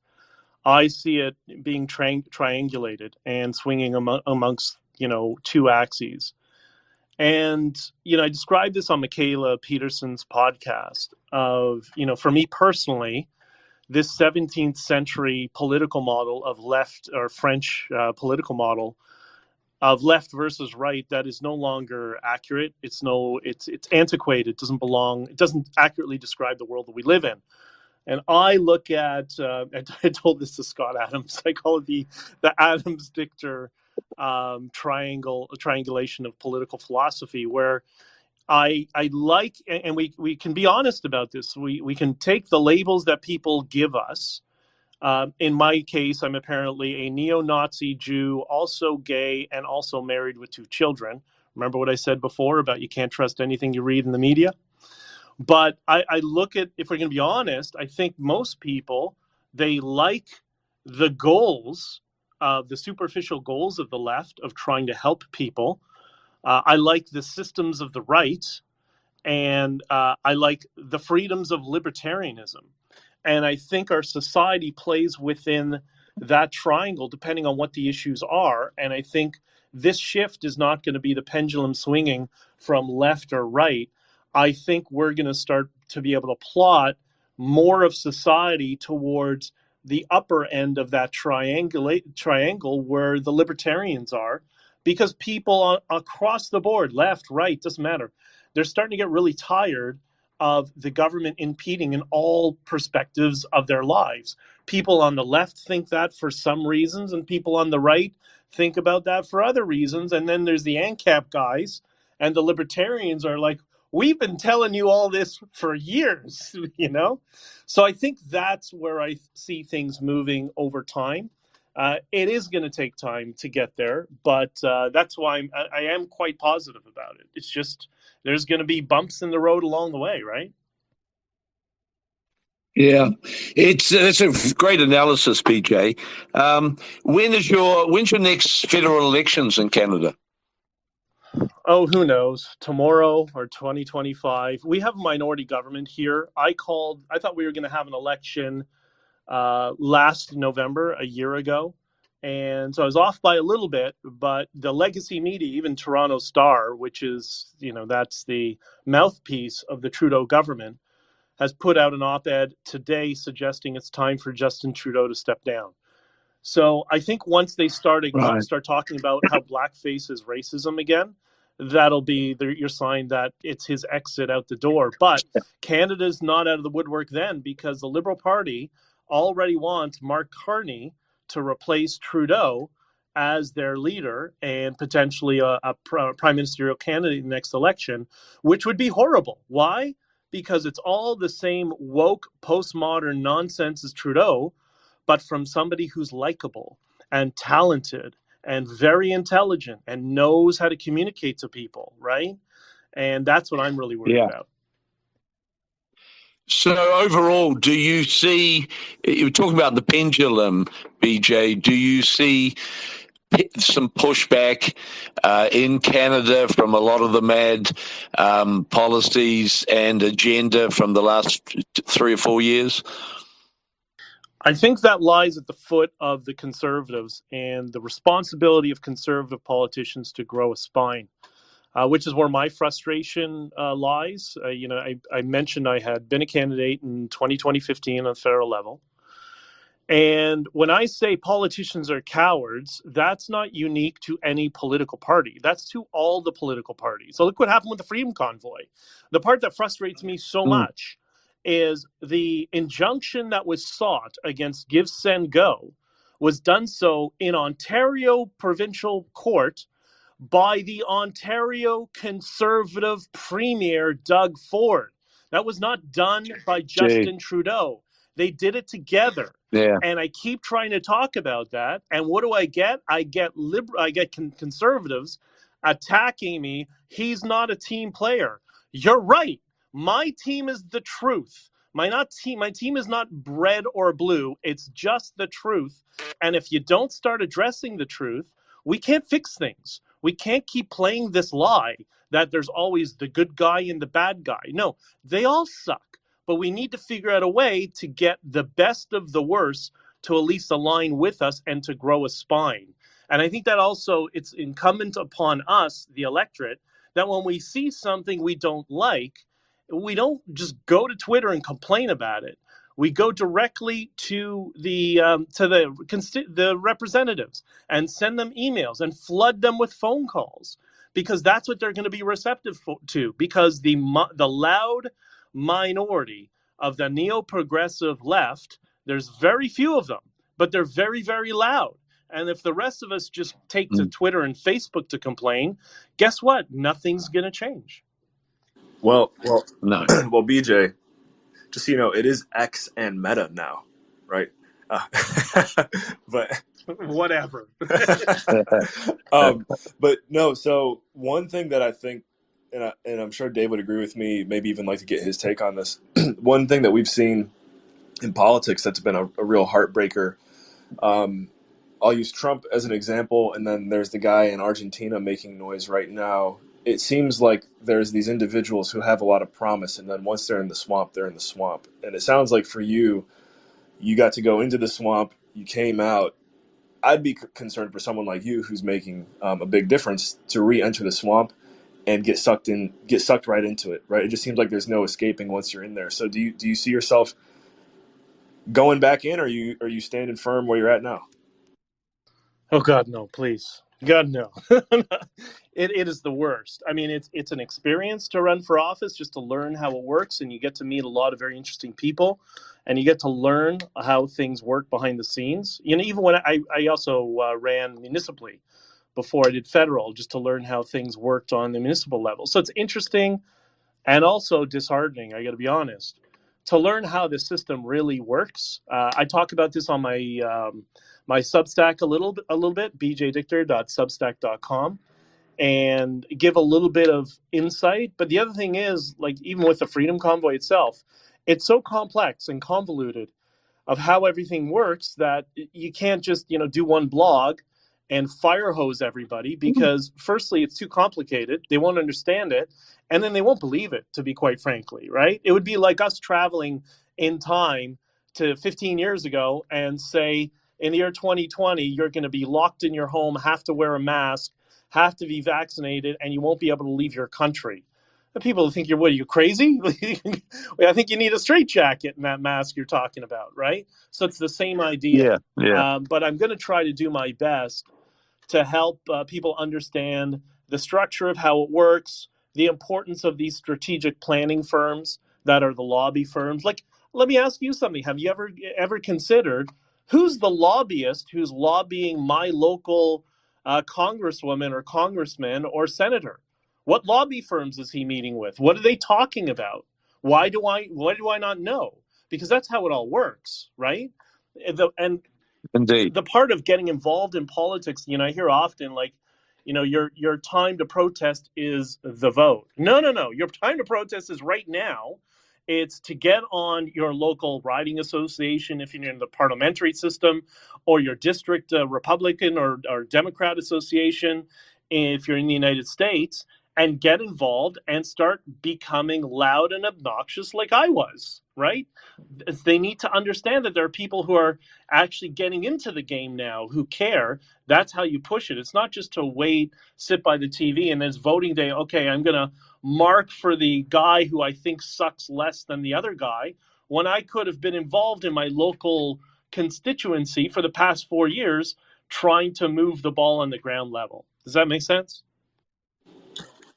I see it being triangulated and swinging amongst two axes. And I described this on Michaela Peterson's podcast of for me personally, this 17th century political model of left, or French political model of left versus right, that is no longer accurate. It's antiquated. It doesn't belong. It doesn't accurately describe the world that we live in. And I look at, I told this to Scott Adams, I call it the Adams-Dichter triangulation of political philosophy, where I like, and we can be honest about this. We can take the labels that people give us. In my case, I'm apparently a neo-Nazi Jew, also gay, and also married with 2 children. Remember what I said before about you can't trust anything you read in the media? But I look at, if we're going to be honest, I think most people, they like the goals, the superficial goals of the left of trying to help people. I like the systems of the right, and I like the freedoms of libertarianism. And I think our society plays within that triangle, depending on what the issues are. And I think this shift is not going to be the pendulum swinging from left or right. I think we're going to start to be able to plot more of society towards the upper end of that triangle where the libertarians are, because people across the board, left, right, doesn't matter, they're starting to get really tired of the government impeding in all perspectives of their lives. People on the left think that for some reasons, and people on the right think about that for other reasons. And then there's the ANCAP guys, and the libertarians are like, we've been telling you all this for years, you know? So I think that's where I see things moving over time. It is going to take time to get there, but that's why I am quite positive about it. It's just there's going to be bumps in the road along the way, right?
Yeah, that's a great analysis, BJ. When's your next federal elections in Canada?
Oh, who knows? Tomorrow or 2025. We have a minority government here. I thought we were going to have an election last November, a year ago. And so I was off by a little bit, but the legacy media, even Toronto Star, which is, that's the mouthpiece of the Trudeau government, has put out an op-ed today suggesting it's time for Justin Trudeau to step down. So I think once they start talking about how blackface is racism again, that'll be your sign that it's his exit out the door. But Canada's not out of the woodwork then, because the Liberal Party already wants Mark Carney to replace Trudeau as their leader and potentially a prime ministerial candidate in the next election, which would be horrible. Why? Because it's all the same woke, postmodern nonsense as Trudeau, but from somebody who's likable and talented and very intelligent and knows how to communicate to people, right? And that's what I'm really worried about.
So overall, do you see, you were talking about the pendulum, BJ, do you see some pushback in Canada from a lot of the mad policies and agenda from the last 3 or 4 years?
I think that lies at the foot of the Conservatives and the responsibility of Conservative politicians to grow a spine, which is where my frustration lies. I mentioned I had been a candidate in 2015 on the federal level. And when I say politicians are cowards, that's not unique to any political party. That's to all the political parties. So look what happened with the Freedom Convoy. The part that frustrates me so much is the injunction that was sought against Give, Send, Go was done so in Ontario Provincial Court by the Ontario Conservative Premier Doug Ford. That was not done by Justin Trudeau. They did it together.
Yeah.
And I keep trying to talk about that. And what do I get? I get conservatives attacking me. He's not a team player. You're right. My team is the truth. My team is not red or blue. It's just the truth. And if you don't start addressing the truth, we can't fix things. We can't keep playing this lie that there's always the good guy and the bad guy. No, they all suck. But we need to figure out a way to get the best of the worst to at least align with us and to grow a spine. And I think that also it's incumbent upon us, the electorate, that when we see something we don't like, we don't just go to Twitter and complain about it. We go directly to the representatives and send them emails and flood them with phone calls, because that's what they're going to be receptive to. Because the loud minority of the neo-progressive left, there's very few of them, but they're very, very loud. And if the rest of us just take to Twitter and Facebook to complain, guess what? Nothing's going to change.
Well,
no.
Well, BJ, just so you know, it is X and Meta now, right? But
whatever.
But no. So one thing that I think, and I'm sure Dave would agree with me, maybe even like to get his take on this. One thing that we've seen in politics that's been a real heartbreaker. I'll use Trump as an example, and then there's the guy in Argentina making noise right now. It seems like there's these individuals who have a lot of promise, and then once they're in the swamp, they're in the swamp. And it sounds like for you, you got to go into the swamp, you came out, I'd be concerned for someone like you who's making a big difference to re-enter the swamp and get sucked right into it, right? It just seems like there's no escaping once you're in there. So do you see yourself going back in, or are you standing firm where you're at now?
Oh God, no! Please, God, no! It is the worst. I mean, it's an experience to run for office, just to learn how it works, and you get to meet a lot of very interesting people, and you get to learn how things work behind the scenes. You know, even when I also ran municipally before I did federal, just to learn how things worked on the municipal level. So it's interesting and also disheartening. I got to be honest, to learn how the system really works. I talk about this on my Substack a little bit, bjdichter.substack.com, and give a little bit of insight. But the other thing is, like, even with the Freedom Convoy itself, it's so complex and convoluted of how everything works that you can't just, do one blog and fire hose everybody, because firstly, it's too complicated. They won't understand it. And then they won't believe it, to be quite frankly, right? It would be like us traveling in time to 15 years ago and say, in the year 2020, you're going to be locked in your home, have to wear a mask, have to be vaccinated, and you won't be able to leave your country. The people think are you crazy? I think you need a straitjacket in that mask you're talking about, right? So it's the same idea.
Yeah.
But I'm going to try to do my best to help people understand the structure of how it works, the importance of these strategic planning firms that are the lobby firms. Like, let me ask you something. Have you ever considered who's the lobbyist who's lobbying my local congresswoman or congressman or senator? What lobby firms is he meeting with? What are they talking about? Why do I not know? Because that's how it all works, right? And
Indeed.
the part of getting involved in politics, I hear often, like, your time to protest is the vote. No. Your time to protest is right now. It's to get on your local riding association if you're in the parliamentary system, or your district Republican or Democrat association if you're in the United States, and get involved and start becoming loud and obnoxious like I was, right? They need to understand that there are people who are actually getting into the game now who care. That's how you push it. It's not just to wait, sit by the TV, and then it's voting day. Okay, I'm going to mark for the guy who I think sucks less than the other guy, when I could have been involved in my local constituency for the past 4 years trying to move the ball on the ground level. Does that make sense?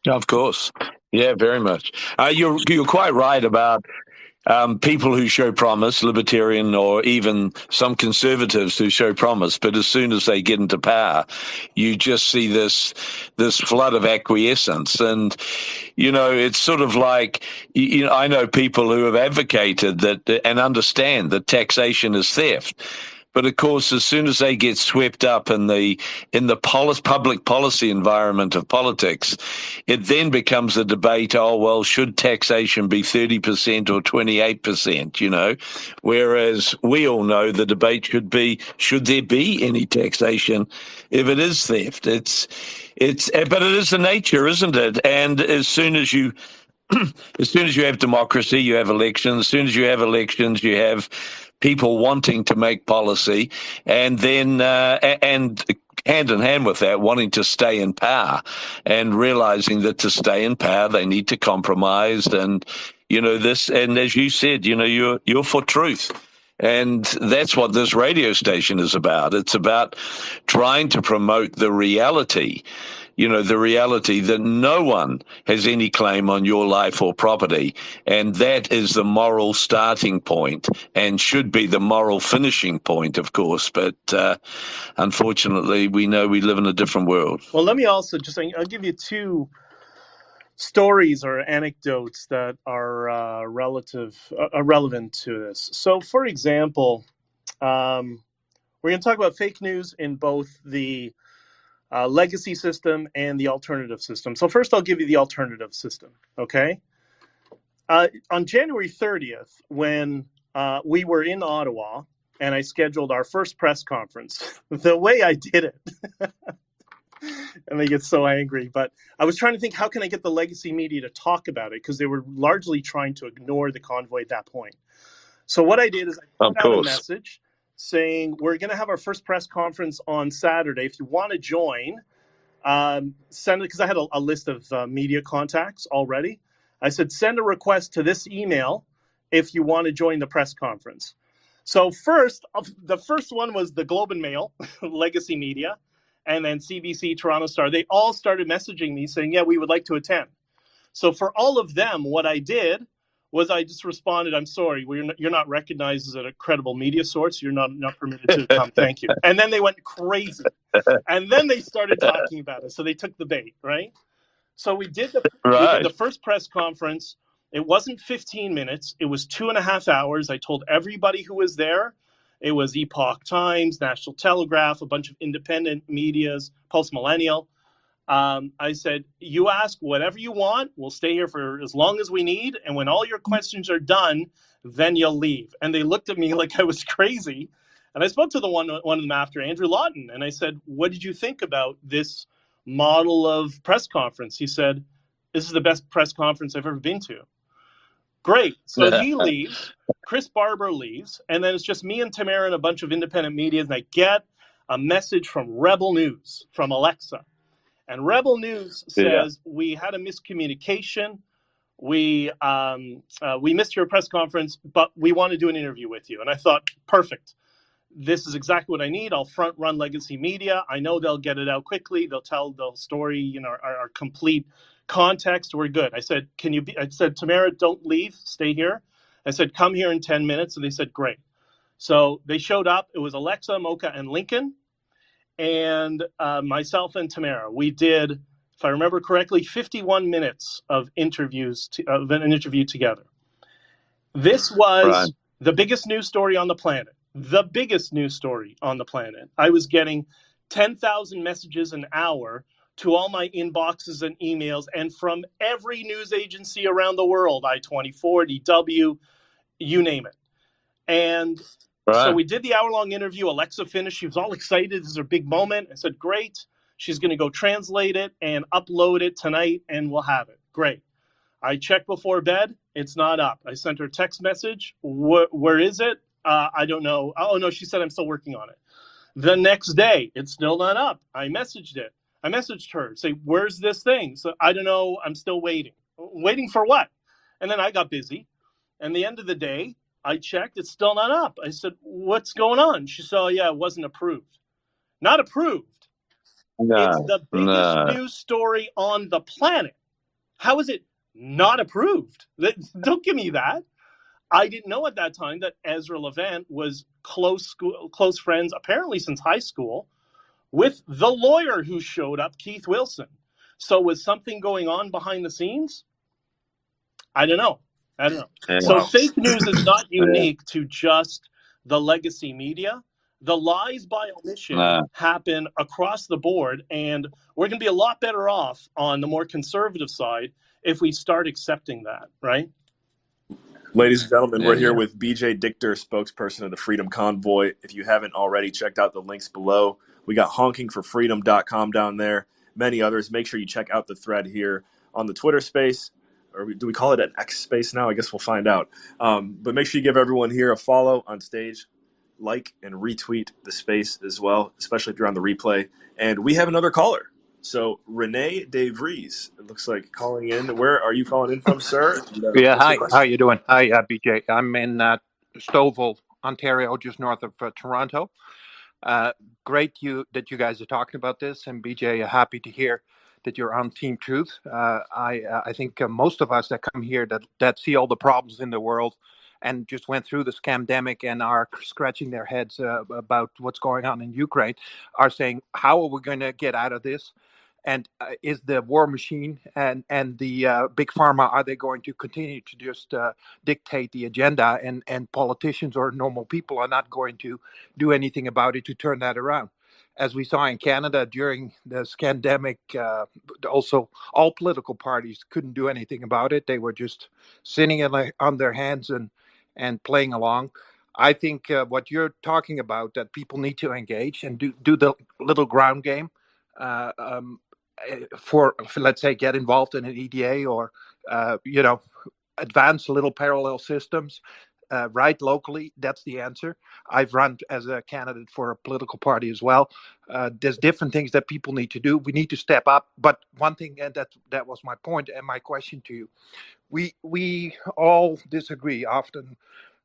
Of course. Yeah, very much. You're quite right about people who show promise, libertarian or even some conservatives who show promise, but as soon as they get into power, you just see this flood of acquiescence. And, it's sort of like, I know people who have advocated that and understand that taxation is theft. But of course, as soon as they get swept up in the public policy environment of politics, it then becomes a debate. Oh well, should taxation be 30% or 28%? Whereas we all know the debate should be: should there be any taxation if it is theft? But it is the nature, isn't it? And as soon as you have democracy, you have elections. As soon as you have elections, you have people wanting to make policy, and then and hand in hand with that, wanting to stay in power, and realizing that to stay in power, they need to compromise. And this, and as you said, you're for truth. And that's what this radio station is about. It's about trying to promote the reality that no one has any claim on your life or property. And that is the moral starting point and should be the moral finishing point, of course. But unfortunately, we know we live in a different world.
Well, let me also I'll give you two stories or anecdotes that are relevant to this. So, for example, we're going to talk about fake news in both the legacy system and the alternative system. So first, I'll give you the alternative system, okay? On January 30th, when we were in Ottawa and I scheduled our first press conference, the way I did it, and they get so angry, but I was trying to think, how can I get the legacy media to talk about it? Because they were largely trying to ignore the convoy at that point. So what I did is I put out a message saying, we're going to have our first press conference on Saturday. If you want to join, send it, because I had a list of media contacts already. I said, send a request to this email if you want to join the press conference. So the first one was the Globe and Mail, Legacy Media, and then CBC, Toronto Star. They all started messaging me saying, yeah, we would like to attend. So for all of them, what I did was I just responded, I'm sorry, you're not recognized as a credible media source. You're not permitted to come. Thank you. And then they went crazy. And then they started talking about it. So they took the bait, right? So we did the first press conference. It wasn't 15 minutes. It was 2.5 hours. I told everybody who was there. It was Epoch Times, National Telegraph, a bunch of independent medias, Post Millennial. I said, you ask whatever you want. We'll stay here for as long as we need. And when all your questions are done, then you'll leave. And they looked at me like I was crazy. And I spoke to one of them after, Andrew Lawton. And I said, what did you think about this model of press conference? He said, this is the best press conference I've ever been to. Great. So he leaves. Chris Barber leaves. And then it's just me and Tamara and a bunch of independent media. And I get a message from Rebel News, from Alexa. And Rebel News says, we had a miscommunication. We missed your press conference, but we want to do an interview with you. And I thought, perfect. This is exactly what I need. I'll front run Legacy Media. I know they'll get it out quickly. They'll tell the story, our complete context. We're good. I said, I said, Tamara, don't leave. Stay here. I said, come here in 10 minutes. And they said, great. So they showed up. It was Alexa, Mocha, and Lincoln. And myself and Tamara, we did, if I remember correctly, 51 minutes of an interview together. This was the biggest news story on the planet. The biggest news story on the planet. I was getting 10,000 messages an hour to all my inboxes and emails, and from every news agency around the world, I-24, DW, you name it. And so we did the hour-long interview. Alexa finished. She was all excited. This is her big moment. I said, great. She's going to go translate it and upload it tonight, and we'll have it. Great. I checked before bed. It's not up. I sent her a text message. Where is it? I don't know. Oh, no, she said, I'm still working on it. The next day, it's still not up. I messaged it. I messaged her, say, where's this thing? So I don't know. I'm still waiting. Waiting for what? And then I got busy. And the end of the day, I checked, it's still not up. I said, what's going on? She said, oh, yeah, it wasn't approved. Not approved. It's the biggest news story on the planet. How is it not approved? Don't give me that. I didn't know at that time that Ezra Levant was close friends, apparently since high school, with the lawyer who showed up, Keith Wilson. So was something going on behind the scenes? I don't know. So fake news is not unique to just the legacy media. The lies by omission happen across the board, and we're going to be a lot better off on the more conservative side if we start accepting that, right?
Ladies and gentlemen, we're here with BJ Dichter, spokesperson of the Freedom Convoy. If you haven't already checked out the links below, we got honkingforfreedom.com down there, many others. Make sure you check out the thread here on the Twitter space. Or do we call it an X space now? I guess we'll find out. But make sure you give everyone here a follow on stage, like and retweet the space as well, especially if you're on the replay. And we have another caller. So Renee DeVries, it looks like, calling in. Where are you calling in from, sir?
Hi. How you doing? Hi, BJ. I'm in Stouffville, Ontario, just north of Toronto. Great that you guys are talking about this. And BJ, happy to hear that you're on Team Truth. I think most of us that come here that see all the problems in the world and just went through this scamdemic and are scratching their heads about what's going on in Ukraine are saying, how are we going to get out of this? And is the war machine and the big pharma, are they going to continue to just dictate the agenda, and politicians or normal people are not going to do anything about it to turn that around? As we saw in Canada during the scandemic, also all political parties couldn't do anything about it. They were just sitting on their hands and playing along. I think what you're talking about, that people need to engage and do the little ground game, for let's say get involved in an EDA or advance little parallel systems. right locally. That's the answer. I've run as a candidate for a political party as well. There's different things that people need to do. We need to step up. But one thing, and that was my point and my question to you. We all disagree often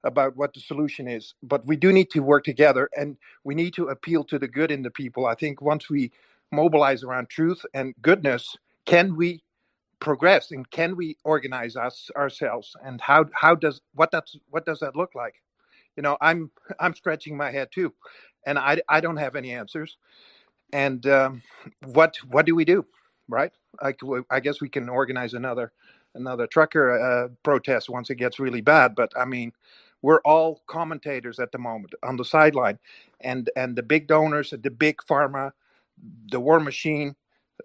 about what the solution is, but we do need to work together, and we need to appeal to the good in the people. I think once we mobilize around truth and goodness, can we progress and can we organize ourselves? And what does that look like? I'm scratching my head too, and I don't have any answers. And what do we do, right? I guess we can organize another trucker protest once it gets really bad. But I mean, we're all commentators at the moment on the sideline, and the big donors, the big pharma, the war machine,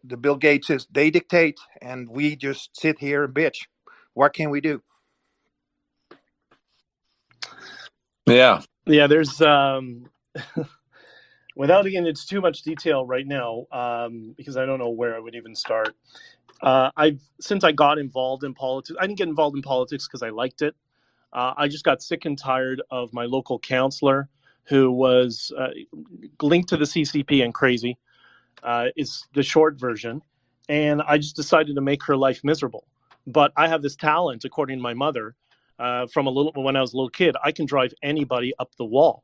the Bill Gateses, they dictate, and we just sit here and bitch. What can we do?
Yeah, there's without getting into too much detail right now, because I don't know where I would even start. Since I got involved in politics, I didn't get involved in politics because I liked it. I just got sick and tired of my local counselor, who was linked to the CCP and crazy, is the short version. And I just decided to make her life miserable. But I have this talent, according to my mother, when I was a little kid. I can drive anybody up the wall.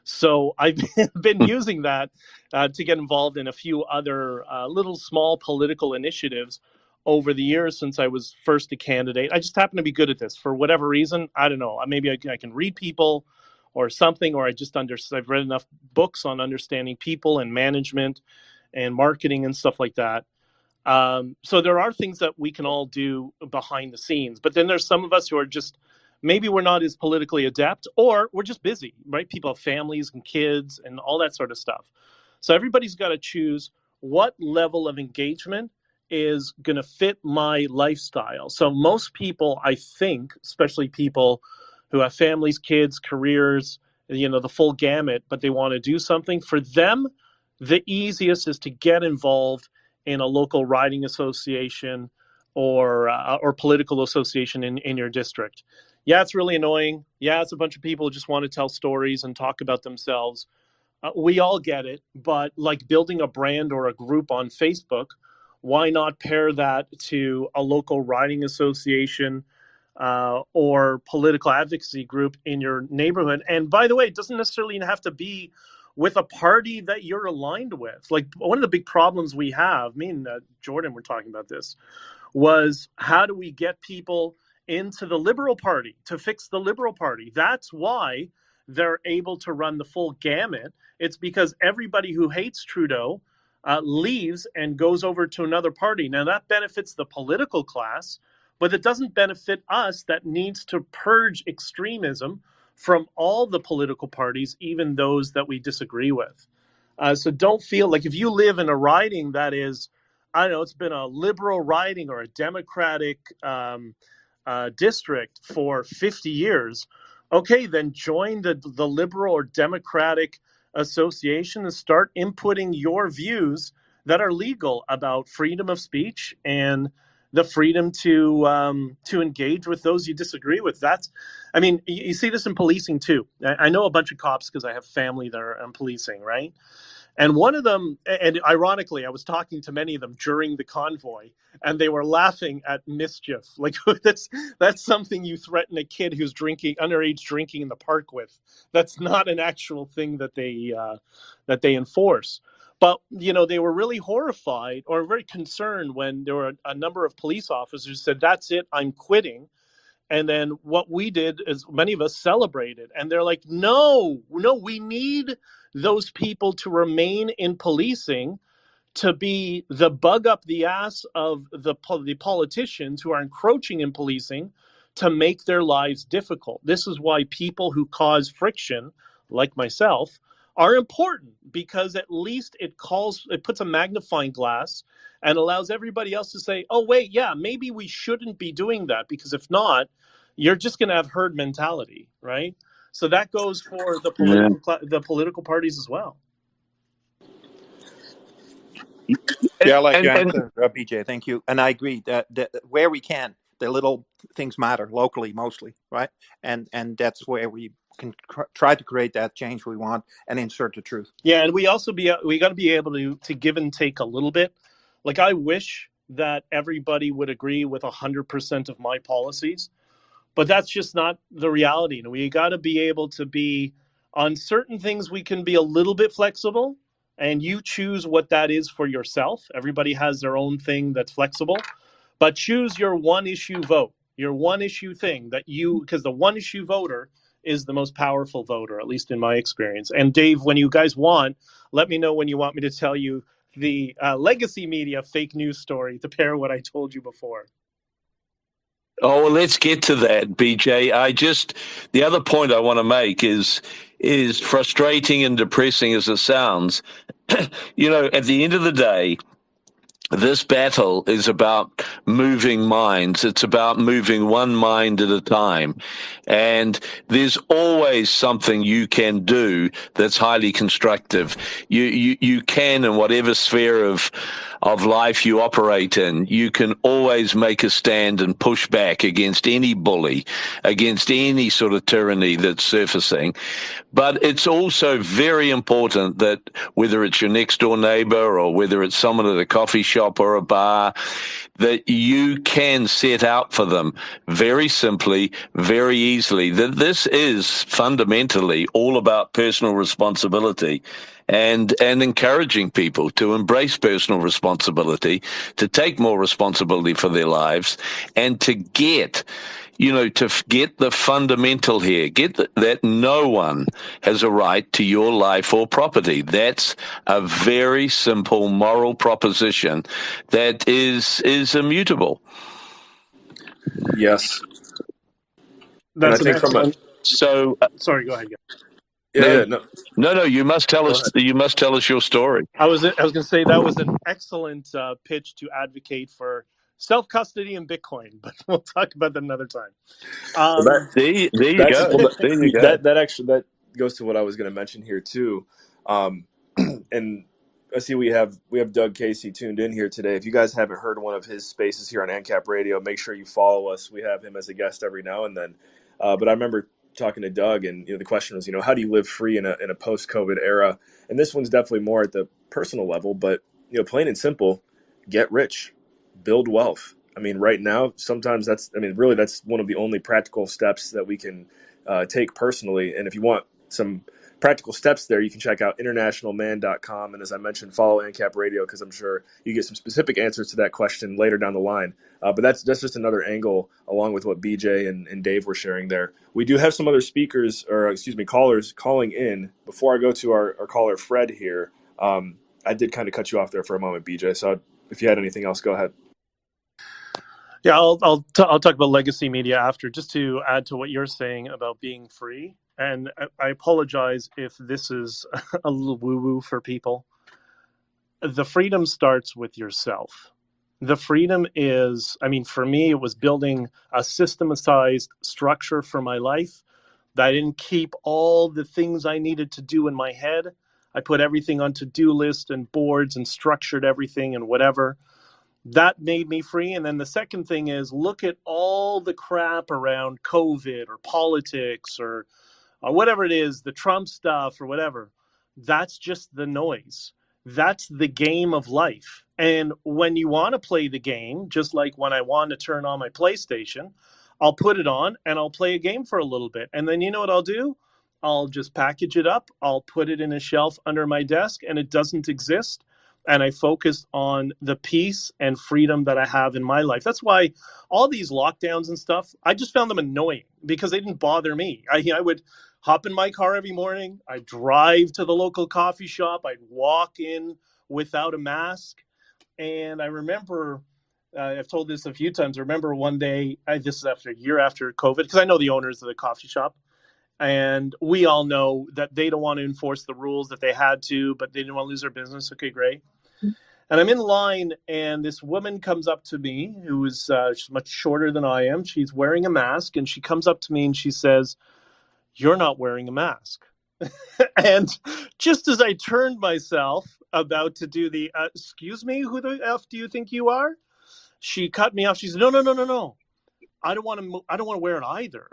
So I've been using that to get involved in a few other little small political initiatives over the years since I was first a candidate. I just happen to be good at this for whatever reason. I don't know. Maybe I can read people or something, or I've read enough books on understanding people and management and marketing and stuff like that. So there are things that we can all do behind the scenes, but then there's some of us who are just, maybe we're not as politically adept, or we're just busy, right? People have families and kids and all that sort of stuff. So everybody's got to choose what level of engagement is going to fit my lifestyle. So most people, I think, especially people who have families, kids, careers, the full gamut, but they want to do something, for them, the easiest is to get involved in a local riding association or political association in your district. Yeah, it's really annoying. Yeah, it's a bunch of people who just want to tell stories and talk about themselves. We all get it, but like building a brand or a group on Facebook, why not pair that to a local riding association or political advocacy group in your neighborhood? And by the way, it doesn't necessarily have to be with a party that you're aligned with. Like, one of the big problems we have, me and Jordan were talking about this, was how do we get people into the Liberal Party, to fix the Liberal Party? That's why they're able to run the full gamut. It's because everybody who hates Trudeau leaves and goes over to another party. Now, that benefits the political class, but it doesn't benefit us that needs to purge extremism from all the political parties, even those that we disagree with. So don't feel like if you live in a riding that is, I don't know, it's been a liberal riding or a Democratic district for 50 years, okay, then join the liberal or Democratic association and start inputting your views that are legal about freedom of speech and the freedom to engage with those you disagree with. You see this in policing too. I know a bunch of cops because I have family that are in policing, right? And one of them, and ironically, I was talking to many of them during the convoy, and they were laughing at mischief. Like, that's something you threaten a kid who's underage drinking in the park with. That's not an actual thing that they enforce. But, they were really horrified or very concerned when there were a number of police officers who said, "That's it, I'm quitting." And then what we did is many of us celebrated, and they're like, no, we need those people to remain in policing, to be the bug up the ass of the politicians who are encroaching in policing to make their lives difficult. This is why people who cause friction, like myself, are important, because at least it puts a magnifying glass and allows everybody else to say, oh, wait, yeah, maybe we shouldn't be doing that, because if not, you're just going to have herd mentality, right? So that goes for the political parties as well.
Yeah, I like your answer, BJ. Thank you. And I agree that where we can, the little things matter locally mostly, right? And that's where we can try to create that change we want and insert the truth.
Yeah, and we got to be able to give and take a little bit. Like, I wish that everybody would agree with 100% of my policies, but that's just not the reality. We got to be able to be on certain things. We can be a little bit flexible, and you choose what that is for yourself. Everybody has their own thing that's flexible, but choose your one issue vote, your one issue thing because the one issue voter is the most powerful voter, at least in my experience. And Dave, when you guys want, let me know when you want me to tell you the legacy media fake news story to pair what I told you before.
Oh, well, let's get to that, BJ. The other point I want to make is frustrating and depressing as it sounds. At the end of the day, this battle is about moving minds. It's about moving one mind at a time. And there's always something you can do that's highly constructive. You can, in whatever sphere of life you operate in, you can always make a stand and push back against any bully, against any sort of tyranny that's surfacing. But it's also very important that whether it's your next door neighbor or whether it's someone at a coffee shop or a bar, that you can set out for them very simply, very easily, that this is fundamentally all about personal responsibility and encouraging people to embrace personal responsibility, to take more responsibility for their lives, and to get the fundamental here, that no one has a right to your life or property. That's a very simple moral proposition that is immutable.
Yes.
That's
and I think
excellent.
So,
sorry, go ahead.
No. You must tell us. You must tell us your story.
I was going to say that was an excellent pitch to advocate for self-custody and Bitcoin, but we'll talk about that another time.
There you go. There you go.
That goes to what I was going to mention here too. And I see we have Doug Casey tuned in here today. If you guys haven't heard one of his spaces here on ANCAP Radio, make sure you follow us. We have him as a guest every now and then. But I remember talking to Doug, and the question was, how do you live free in a post-COVID era? And this one's definitely more at the personal level, but plain and simple, get rich, build wealth. I mean, right now, sometimes that's one of the only practical steps that we can take personally. And if you want some practical steps there, you can check out internationalman.com. And as I mentioned, follow ANCAP Radio, because I'm sure you get some specific answers to that question later down the line. But that's just another angle along with what BJ and Dave were sharing there. We do have some other callers calling in. Before I go to our caller, Fred, here, I did kind of cut you off there for a moment, BJ. So if you had anything else, go ahead.
Yeah, I'll talk about legacy media after, just to add to what you're saying about being free. And I apologize if this is a little woo-woo for people. The freedom starts with yourself. The freedom is, for me, it was building a systematized structure for my life that I didn't keep all the things I needed to do in my head. I put everything on to-do lists and boards and structured everything and whatever. That made me free. And then the second thing is, look at all the crap around COVID or politics or whatever it is, the Trump stuff or whatever. That's just the noise. That's the game of life. And when you want to play the game, just like when I want to turn on my PlayStation, I'll put it on and I'll play a game for a little bit. And then you know what I'll do? I'll just package it up. I'll put it in a shelf under my desk and it doesn't exist. And I focused on the peace and freedom that I have in my life. That's why all these lockdowns and stuff, I just found them annoying because they didn't bother me. I would hop in my car every morning. I'd drive to the local coffee shop. I'd walk in without a mask. And I remember, I've told this a few times, I remember one day, this is after a year after COVID, because I know the owners of the coffee shop. And we all know that they don't want to enforce the rules that they had to, but they didn't want to lose their business. Okay, great. And I'm in line, and this woman comes up to me, who is she's much shorter than I am. She's wearing a mask, and she comes up to me and she says, "You're not wearing a mask." And just as I turned myself about to do the, "Excuse me, who the F do you think you are?" She cut me off. She said, No. I don't want to wear it either.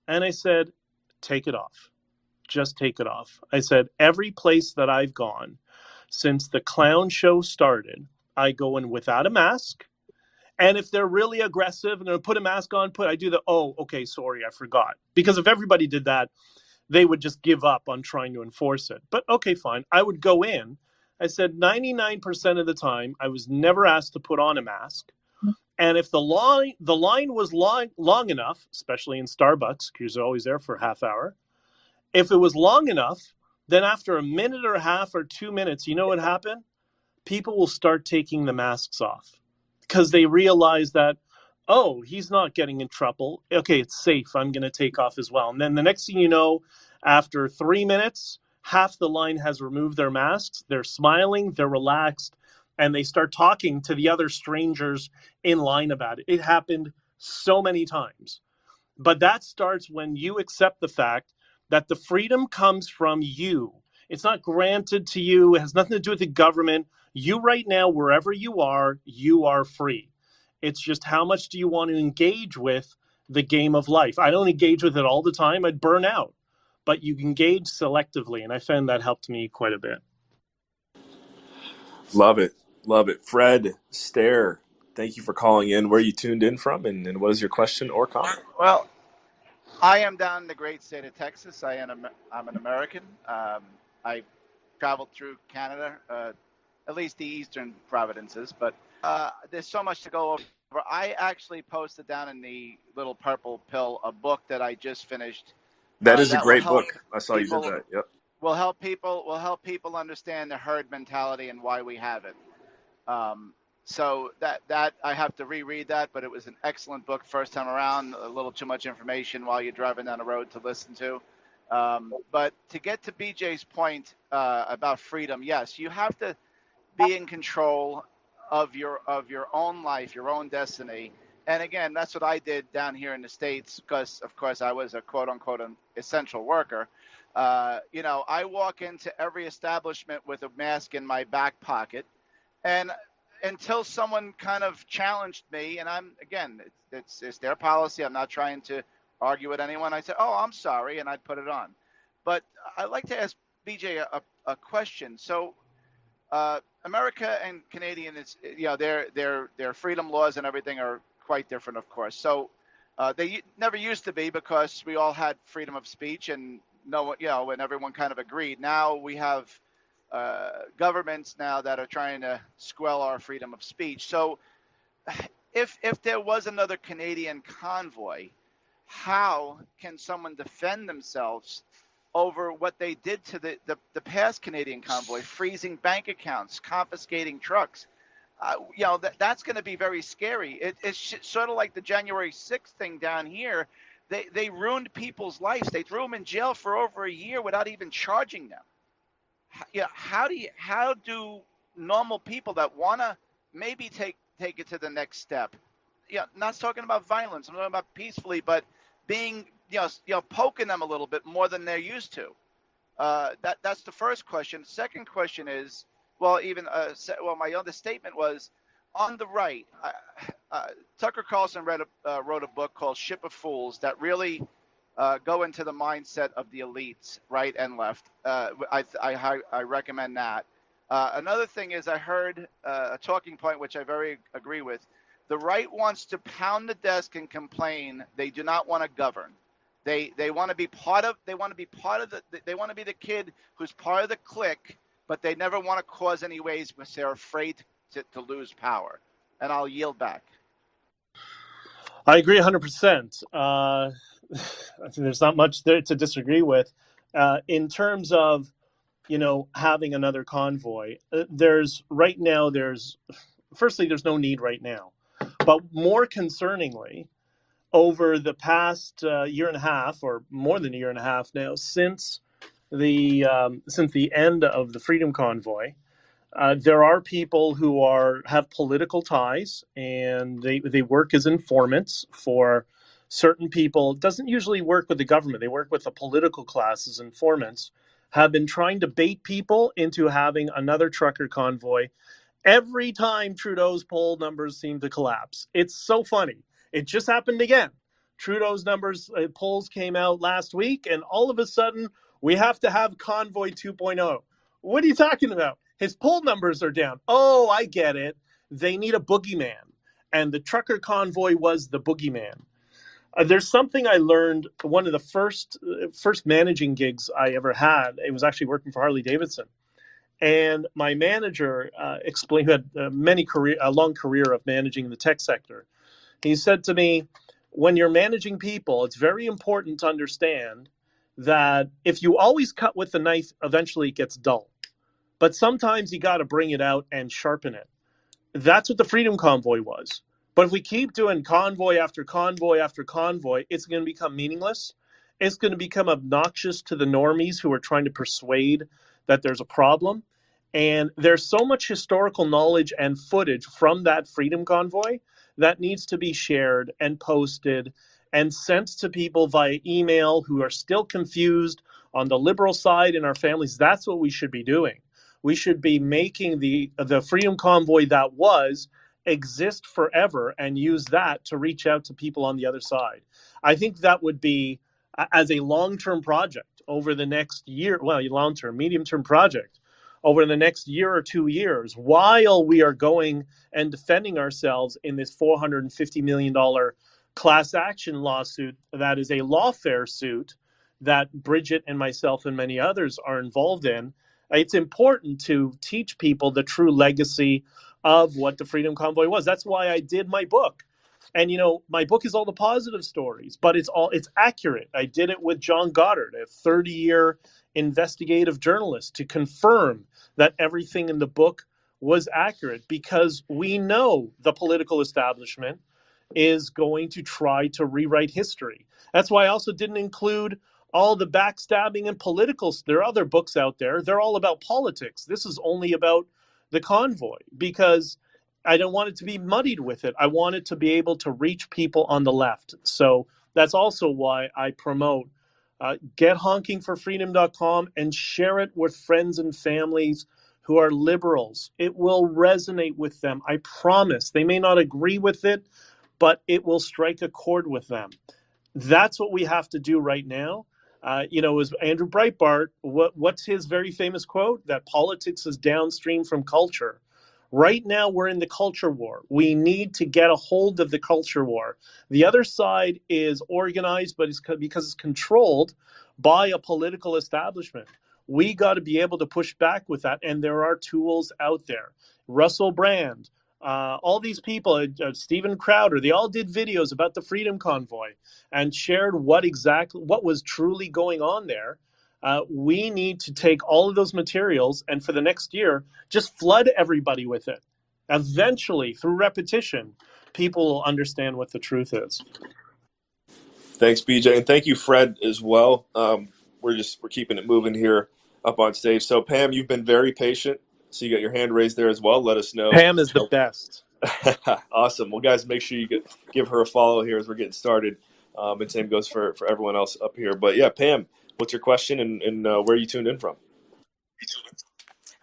And I said, take it off. Just take it off. I said, every place that I've gone since the clown show started, I go in without a mask. And if they're really aggressive and they put a mask on, I do oh, okay, sorry, I forgot. Because if everybody did that, they would just give up on trying to enforce it. But okay, fine. I would go in. I said 99% of the time, I was never asked to put on a mask. And if the line was long enough, especially in Starbucks, because you're always there for a half hour, if it was long enough, then after a minute or a half or 2 minutes, you know what happened? People will start taking the masks off because they realize that, oh, he's not getting in trouble. Okay, it's safe. I'm going to take off as well. And then the next thing you know, after 3 minutes, half the line has removed their masks. They're smiling, they're relaxed, and they start talking to the other strangers in line about it. It happened so many times. But that starts when you accept the fact that the freedom comes from you. It's not granted to you. It has nothing to do with the government. You right now, wherever you are free. It's just how much do you want to engage with the game of life? I don't engage with it all the time. I'd burn out. But you engage selectively, and I found that helped me quite a bit.
Love it. Love it. Fred Stair, thank you for calling in. Where are you tuned in from, and what is your question or comment?
Well, I am down in the great state of Texas. I'm an American. I traveled through Canada, at least the eastern provinces, but there's so much to go over. I actually posted down in the little purple pill a book that I just finished.
That is a great book. I saw you did that. Yep.
Will help people understand the herd mentality and why we have it. So that I have to reread that, but it was an excellent book first time around. A little too much information while you're driving down the road to listen to. But to get to BJ's point about freedom, yes, you have to be in control of your own life, your own destiny. And again, that's what I did down here in the States because, of course, I was a quote unquote essential worker. I walk into every establishment with a mask in my back pocket, and until someone kind of challenged me, and it's their policy. I'm not trying to argue with anyone. I said, "Oh, I'm sorry," and I'd put it on. But I'd like to ask BJ a question. So, America and Canadian, their freedom laws and everything are quite different, of course. So they never used to be because we all had freedom of speech and and everyone kind of agreed. Now we have governments now that are trying to squelch our freedom of speech. So if there was another Canadian convoy, how can someone defend themselves over what they did to the past Canadian convoy, freezing bank accounts, confiscating trucks? That's going to be very scary. It's sort of like the January 6th thing down here. They ruined people's lives. They threw them in jail for over a year without even charging them. How do normal people that want to maybe take it to the next step? Not talking about violence. I'm talking about peacefully, but being poking them a little bit more than they're used to. That's the first question. Second question is, my other statement was on the right. Tucker Carlson wrote a book called Ship of Fools that really go into the mindset of the elites, right and left. I recommend that. Another thing is I heard a talking point which I very agree with. The right wants to pound the desk and complain. They do not want to govern. They want to be part of. They want to be the kid who's part of the clique, but they never want to cause any waves because they're afraid to lose power. And I'll yield back.
I agree 100%. I think there's not much there to disagree with. In terms of, having another convoy, there's no need right now. But more concerningly, over the past year and a half, or more than a year and a half now, since the end of the Freedom Convoy, there are people who have political ties, and they work as informants for certain people. It doesn't usually work with the government. They work with the political class as informants, have been trying to bait people into having another trucker convoy every time Trudeau's poll numbers seem to collapse. It's so funny. It just happened again. Trudeau's numbers, polls came out last week, and all of a sudden, we have to have Convoy 2.0. What are you talking about? His poll numbers are down. Oh, I get it. They need a boogeyman. And the trucker convoy was the boogeyman. There's something I learned, one of the first managing gigs I ever had. It was actually working for Harley Davidson. And my manager explained, who had a long career of managing in the tech sector. He said to me, when you're managing people, it's very important to understand that if you always cut with the knife, eventually it gets dull. But sometimes you got to bring it out and sharpen it. That's what the Freedom Convoy was. But if we keep doing convoy after convoy after convoy, it's going to become meaningless. It's going to become obnoxious to the normies who are trying to persuade that there's a problem. And there's so much historical knowledge and footage from that Freedom Convoy that needs to be shared and posted and sent to people via email who are still confused on the liberal side in our families. That's what we should be doing. We should be making the Freedom Convoy that was exist forever and use that to reach out to people on the other side. I think that would be, as a long-term project over the next year, well, long-term, medium-term project, over the next year or 2 years, while we are going and defending ourselves in this $450 million class action lawsuit that is a lawfare suit that Bridget and myself and many others are involved in, it's important to teach people the true legacy of what the Freedom Convoy was. That's why I did my book. And, my book is all the positive stories, but it's accurate. I did it with John Goddard, a 30-year investigative journalist, to confirm that everything in the book was accurate, because we know the political establishment is going to try to rewrite history. That's why I also didn't include all the backstabbing and politicals. There are other books out there. They're all about politics. This is only about the convoy, because I don't want it to be muddied with it. I want it to be able to reach people on the left. So that's also why I promote gethоnkingforfreedom.com and share it with friends and families who are liberals. It will resonate with them. I promise. They may not agree with it, but it will strike a chord with them. That's what we have to do right now. As Andrew Breitbart, what's his very famous quote? That politics is downstream from culture. Right now, we're in the culture war. We need to get a hold of the culture war. The other side is organized, but it's because it's controlled by a political establishment. We got to be able to push back with that, and there are tools out there. Russell Brand, all these people, Stephen Crowder, they all did videos about the Freedom Convoy and shared what was truly going on there. We need to take all of those materials and for the next year, just flood everybody with it. Eventually, through repetition, people will understand what the truth is.
Thanks, BJ. And thank you, Fred, as well. We're keeping it moving here up on stage. So, Pam, you've been very patient. So you got your hand raised there as well. Let us know.
Pam is the best.
Awesome. Well, guys, make sure you give her a follow here as we're getting started. And same goes for everyone else up here. But yeah, Pam, what's your question and where are you tuned in from?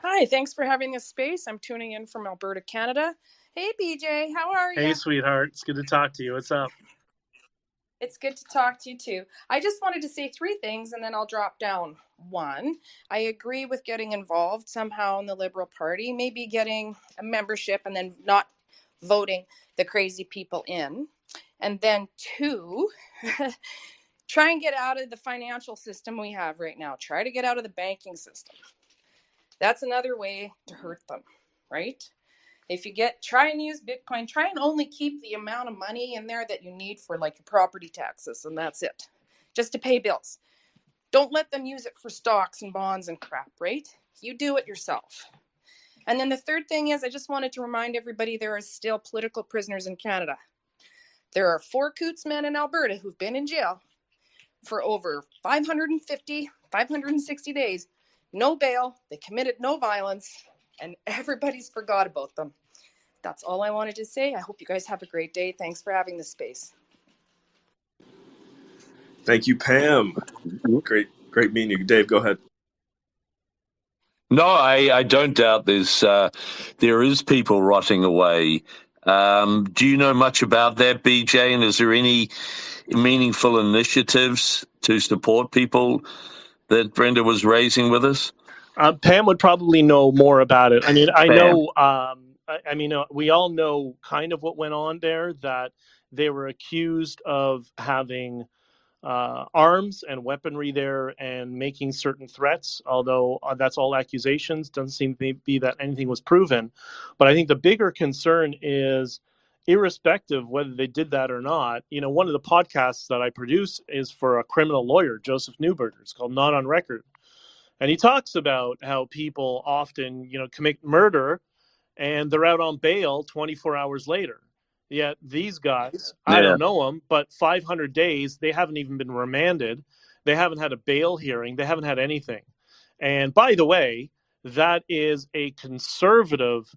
Hi, thanks for having this space. I'm tuning in from Alberta, Canada. Hey, BJ, how are you?
Hey, sweetheart. It's good to talk to you. What's up?
It's good to talk to you, too. I just wanted to say 3 things, and then I'll drop down 1. I agree with getting involved somehow in the Liberal Party, maybe getting a membership and then not voting the crazy people in. And then 2, try and get out of the financial system we have right now. Try to get out of the banking system. That's another way to hurt them, right? If you try and use Bitcoin, try and only keep the amount of money in there that you need for like your property taxes, and that's it. Just to pay bills. Don't let them use it for stocks and bonds and crap, right? You do it yourself. And then the third thing is, I just wanted to remind everybody there are still political prisoners in Canada. There are 4 Coots men in Alberta who've been in jail for over 560 days. No bail, they committed no violence, and everybody's forgot about them. That's all I wanted to say. I hope you guys have a great day. Thanks for having this space.
Thank you, Pam. Great meeting you. Dave, go ahead.
No, I don't doubt there is people rotting away Do you know much about that, BJ? And is there any meaningful initiatives to support people that Brenda was raising with us?
Pam would probably know more about it. I mean, I
Pam.
know. We all know kind of what went on there. That they were accused of having arms and weaponry there and making certain threats. Although that's all accusations, doesn't seem to be that anything was proven. But I think the bigger concern is, irrespective whether they did that or not. One of the podcasts that I produce is for a criminal lawyer, Joseph Newberger. It's called Not on Record. And he talks about how people often, commit murder and they're out on bail 24 hours later. Yet these guys, I don't know them, but 500 days, they haven't even been remanded. They haven't had a bail hearing. They haven't had anything. And by the way, that is a conservative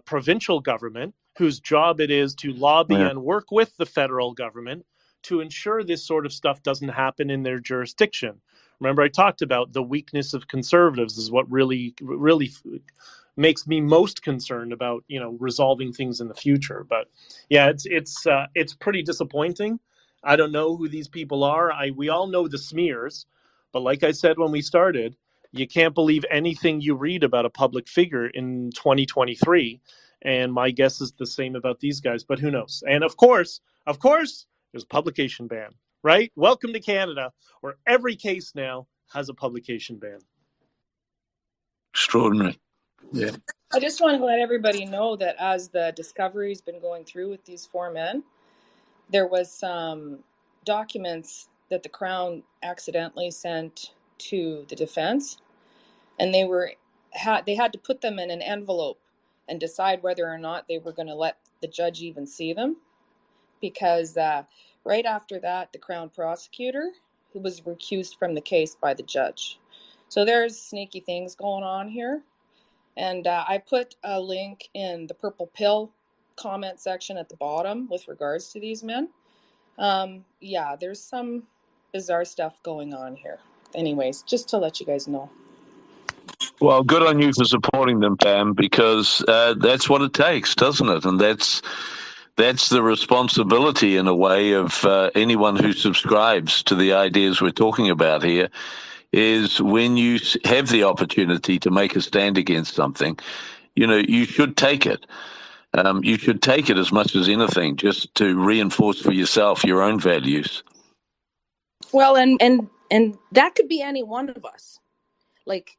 provincial government whose job it is to lobby and work with the federal government to ensure this sort of stuff doesn't happen in their jurisdiction. Remember, I talked about the weakness of conservatives is what really makes me most concerned about, resolving things in the future. But yeah, it's pretty disappointing. I don't know who these people are. We all know the smears, but like I said when we started, you can't believe anything you read about a public figure in 2023. And my guess is the same about these guys, but who knows? And of course, there's a publication ban. Right? Welcome to Canada, where every case now has a publication ban.
Extraordinary. Yeah.
I just want to let everybody know that as the discovery's been going through with these 4 men, there was some documents that the Crown accidentally sent to the defense, and they had to put them in an envelope and decide whether or not they were going to let the judge even see them, because right after that, the Crown prosecutor, who was recused from the case by the judge. So there's sneaky things going on here. And I put a link in the Purple Pill comment section at the bottom with regards to these men. There's some bizarre stuff going on here. Anyways, just to let you guys know.
Well, good on you for supporting them, Pam, because that's what it takes, doesn't it? And that's the responsibility, in a way, of anyone who subscribes to the ideas we're talking about here, is when you have the opportunity to make a stand against something, you should take it. You should take it as much as anything, just to reinforce for yourself your own values.
Well, and that could be any one of us. Like,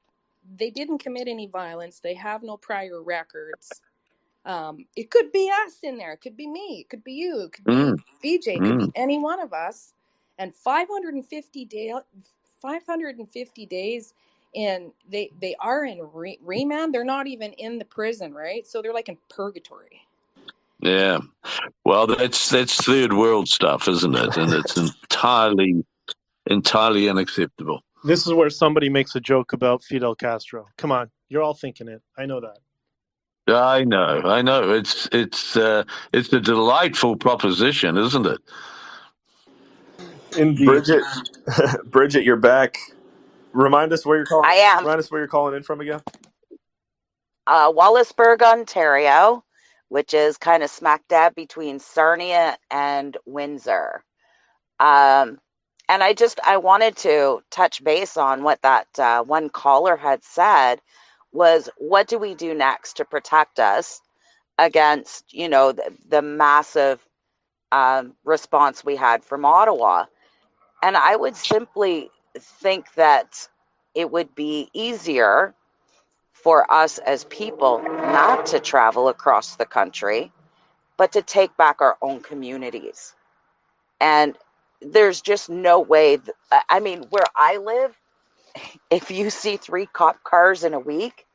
they didn't commit any violence. They have no prior records. It could be us in there. It could be me. It could be you. It could be BJ. It could be any one of us. And 550 days, and they are in remand. They're not even in the prison, right? So they're like in purgatory.
Yeah. Well, that's third world stuff, isn't it? And it's entirely unacceptable.
This is where somebody makes a joke about Fidel Castro. Come on, you're all thinking it. I know that.
I know. It's a delightful proposition, isn't it?
Indeed.
Bridget, you're back. Remind us where you're calling.
I am.
Remind us where you're calling in from again.
Wallaceburg, Ontario, which is kind of smack dab between Sarnia and Windsor. And I wanted to touch base on what that one caller had said, was what do we do next to protect us against, the massive response we had from Ottawa. And I would simply think that it would be easier for us as people not to travel across the country, but to take back our own communities. And there's just no way. Where I live, if you see 3 cop cars in a week,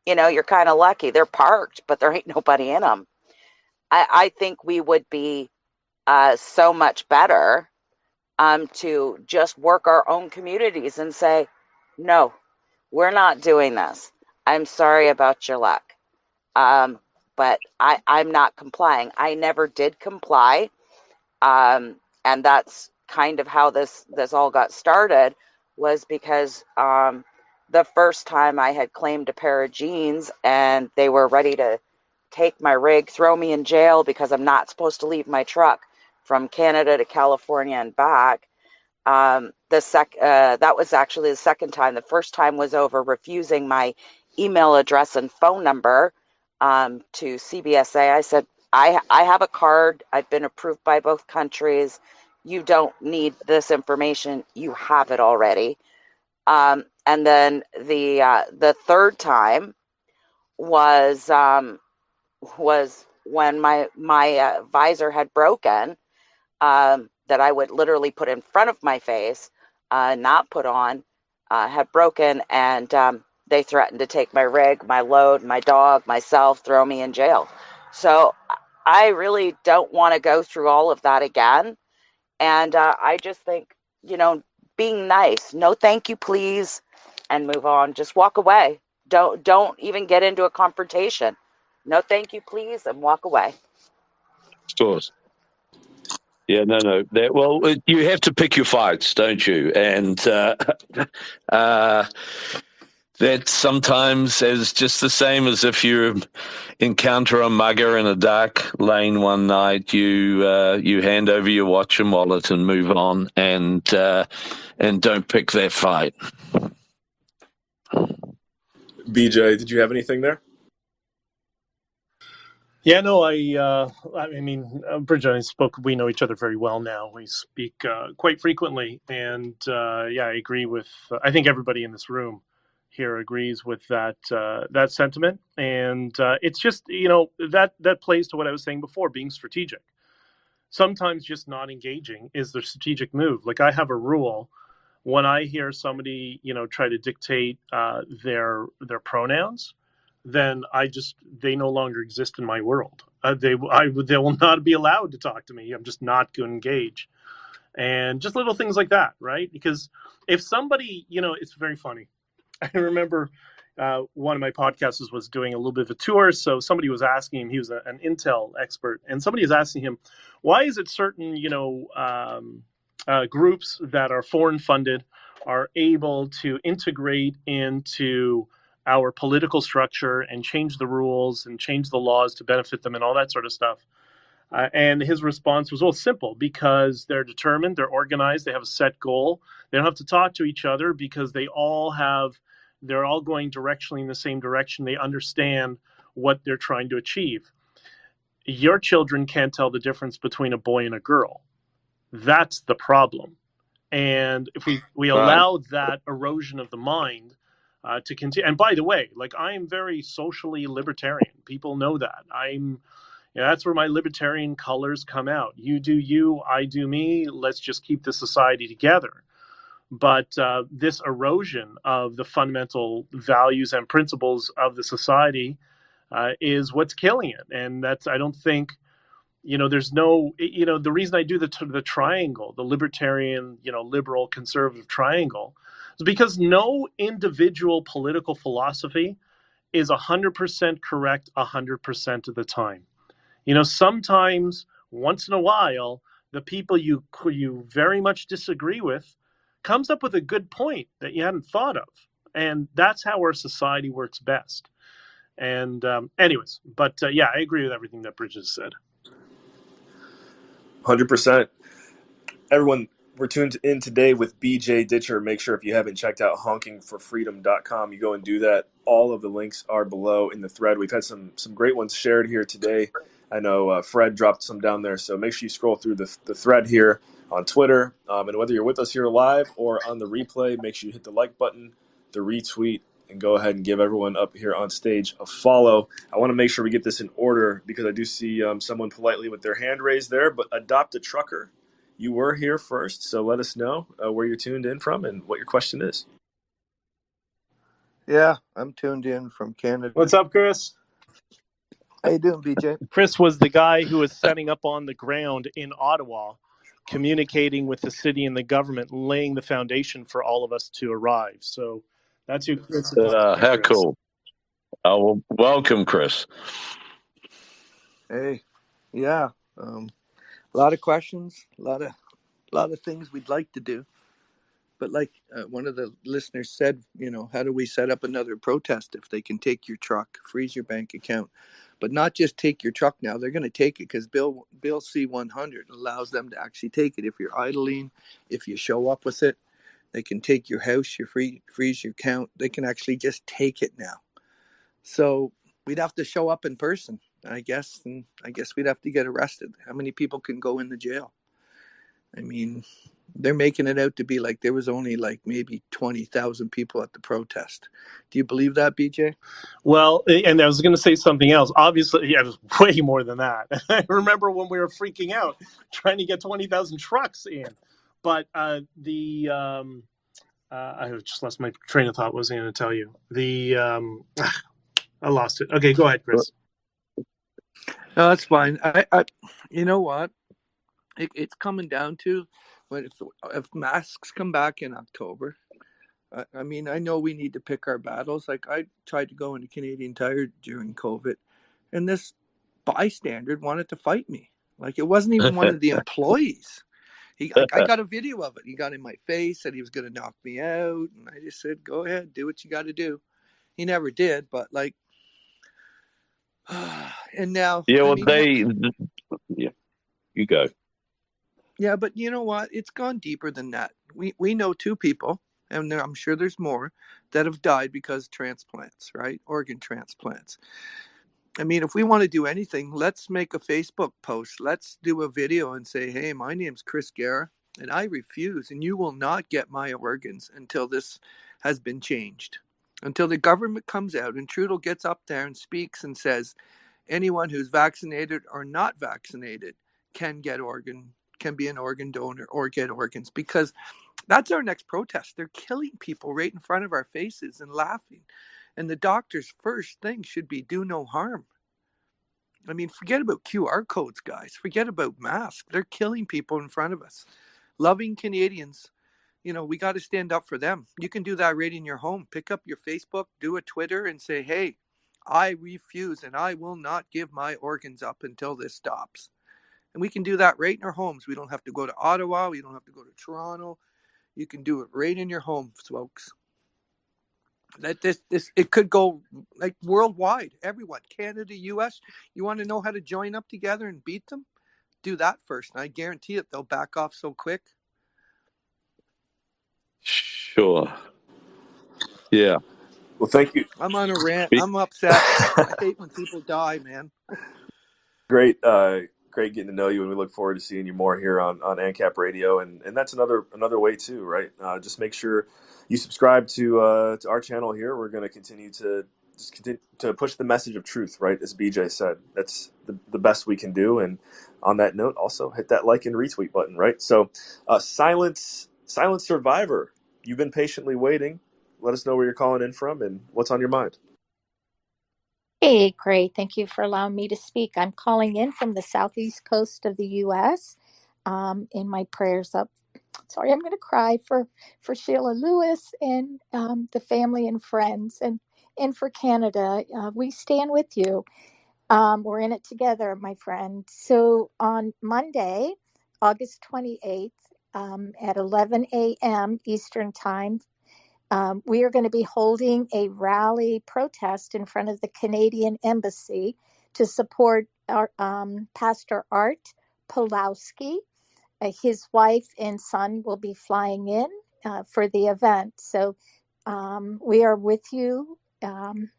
you're kind of lucky. They're parked, but there ain't nobody in them. I think we would be so much better to just work our own communities and say, no, we're not doing this. I'm sorry about your luck. But I'm not complying. I never did comply. And that's kind of how this all got started, was because the first time I had claimed a pair of jeans and they were ready to take my rig, throw me in jail because I'm not supposed to leave my truck from Canada to California and back. That was actually the second time. The first time was over refusing my email address and phone number to CBSA. I said, I have a card. I've been approved by both countries. You don't need this information. You have it already. And then the third time was when my visor had broken, that I would literally put in front of my face, not put on, had broken, and they threatened to take my rig, my load, my dog, myself, throw me in jail. So I really don't want to go through all of that again. And I just think, being nice, no thank you, please, and move on. Just walk away. Don't even get into a confrontation. No thank you, please, and walk away.
Of course. Yeah, no. Well, you have to pick your fights, don't you? And that sometimes is just the same as if you encounter a mugger in a dark lane one night. You hand over your watch and wallet and move on, and don't pick that fight.
BJ, did you have anything there?
Yeah, no, I mean, Bridget and I we know each other very well now. We speak quite frequently, and I agree with, I think everybody in this room here agrees with that sentiment. And it's just, that plays to what I was saying before, being strategic. Sometimes just not engaging is the strategic move. Like, I have a rule when I hear somebody, try to dictate their pronouns, then they no longer exist in my world. They will not be allowed to talk to me. I'm just not going to engage. And just little things like that, right? Because if somebody, it's very funny. I remember one of my podcasters was doing a little bit of a tour. So somebody was asking him, he was an Intel expert, and somebody was asking him, why is it certain, groups that are foreign funded are able to integrate into our political structure and change the rules and change the laws to benefit them and all that sort of stuff. And his response was, well, simple, because they're determined, they're organized, they have a set goal. They don't have to talk to each other because they're all going directionally in the same direction. They understand what they're trying to achieve. Your children can't tell the difference between a boy and a girl. That's the problem. And if we allow that erosion of the mind to continue, and by the way, like, I am very socially libertarian. People know that. That's where my libertarian colors come out. You do you, I do me. Let's just keep the society together. But this erosion of the fundamental values and principles of the society is what's killing it. And I don't think, there's no, the reason I do the triangle, the libertarian, liberal, conservative triangle, is because no individual political philosophy is 100% correct 100% of the time. Sometimes, once in a while, the people you very much disagree with comes up with a good point that you hadn't thought of. And that's how our society works best. And anyways, but I agree with everything that Bridget said.
100%. Everyone, we're tuned in today with BJ Dichter. Make sure if you haven't checked out honkingforfreedom.com, you go and do that. All of the links are below in the thread. We've had some great ones shared here today. I know Fred dropped some down there, so make sure you scroll through the thread here on Twitter. And whether you're with us here live or on the replay, make sure you hit the like button, the retweet, and go ahead and give everyone up here on stage a follow. I want to make sure we get this in order because I do see someone politely with their hand raised there, but Adopt a Trucker, you were here first, so let us know where you're tuned in from and what your question is.
Yeah, I'm tuned in from Canada.
What's up, Chris?
How you doing, BJ?
Chris was the guy who was setting up on the ground in Ottawa, communicating with the city and the government, laying the foundation for all of us to arrive. So that's who Chris is.
How cool. Well, welcome, Chris.
Hey, yeah. A lot of questions, a lot of things we'd like to do. But like one of the listeners said, how do we set up another protest if they can take your truck, freeze your bank account, but not just take your truck now. They're going to take it because Bill C-100 allows them to actually take it. If you're idling, if you show up with it, they can take your house, freeze your account. They can actually just take it now. So we'd have to show up in person, I guess, and I guess we'd have to get arrested. How many people can go in the jail? I mean, they're making it out to be like there was only like maybe 20,000 people at the protest. Do you believe that, BJ?
Well, and I was going to say something else. Obviously, yeah, it was way more than that. I remember when we were freaking out trying to get 20,000 trucks in. But I just lost my train of thought. What was I going to tell you? I lost it. Okay, go ahead, Chris.
No, that's fine. I you know what? It's coming down to if masks come back in October. I mean, I know we need to pick our battles. Like I tried to go into Canadian Tire during COVID, and this bystander wanted to fight me. Like it wasn't even one of the employees. I got a video of it. He got in my face, said he was going to knock me out, and I just said, "Go ahead, do what you got to do." He never did, but like, and now,
Yeah, well,
I mean,
yeah, you go.
Yeah, but you know what? It's gone deeper than that. We know two people, and I'm sure there's more, that have died because transplants, right? Organ transplants. I mean, if we want to do anything, let's make a Facebook post. Let's do a video and say, hey, my name's Chris Guerra, and I refuse, and you will not get my organs until this has been changed. Until the government comes out and Trudeau gets up there and speaks and says, anyone who's vaccinated or not vaccinated can be an organ donor or get organs, because that's our next protest. They're killing people right in front of our faces and laughing. And the doctor's first thing should be do no harm. I mean, forget about QR codes, guys. Forget about masks. They're killing people in front of us. Loving Canadians, we got to stand up for them. You can do that right in your home. Pick up your Facebook, do a Twitter and say, hey, I refuse and I will not give my organs up until this stops. And we can do that right in our homes. We don't have to go to Ottawa. We don't have to go to Toronto. You can do it right in your home, folks. It could go like worldwide. Everyone, Canada, US. You want to know how to join up together and beat them? Do that first. And I guarantee it, they'll back off so quick.
Sure. Yeah.
Well, thank you.
I'm on a rant. I'm upset. I hate when people die, man.
Great getting to know you, and we look forward to seeing you more here on ANCAP Radio, and that's another way too, right? Just make sure you subscribe to our channel here. We're going to continue to push the message of truth, right? As BJ said, that's the best we can do. And on that note, also hit that like and retweet button, right? So, Silence Survivor, you've been patiently waiting. Let us know where you're calling in from and what's on your mind.
Hey, great. Thank you for allowing me to speak. I'm calling in from the southeast coast of the U.S. In my prayers up. Sorry, I'm going to cry for Sheila Lewis and the family and friends, and for Canada. We stand with you. We're in it together, my friend. So on Monday, August 28th, at 11 a.m. Eastern Time, we are going to be holding a rally protest in front of the Canadian Embassy to support our Pastor Art Pulowski. His wife and son will be flying in for the event. So we are with you, and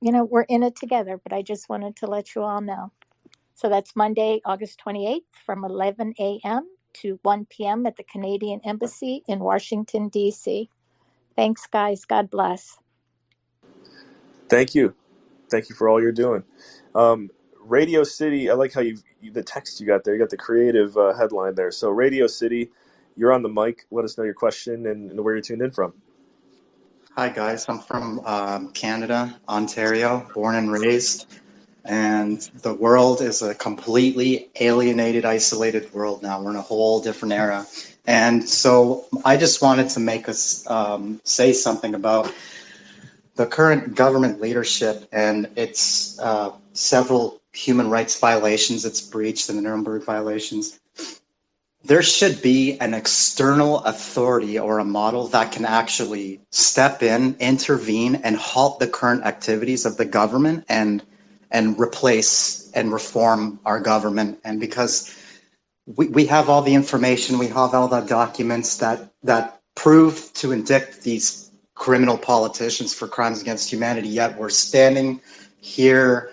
we're in it together. But I just wanted to let you all know. So that's Monday, August 28th from 11 a.m. to 1 p.m. at the Canadian Embassy in Washington, D.C. Thanks, guys. God bless.
Thank you for all you're doing. Radio City, I like how the text you got there. You got the creative headline there. So Radio City, you're on the mic. Let us know your question and where you're tuned in from.
Hi, guys. I'm from Canada, Ontario, born and raised. And the world is a completely alienated, isolated world now. We're in a whole different era. And so I just wanted to make us say something about the current government leadership and its several human rights violations it's breached and the Nuremberg violations. There should be an external authority or a model that can actually step in, intervene, and halt the current activities of the government and and replace and reform our government. And because we have all the information, we have all the documents that prove to indict these criminal politicians for crimes against humanity, yet we're standing here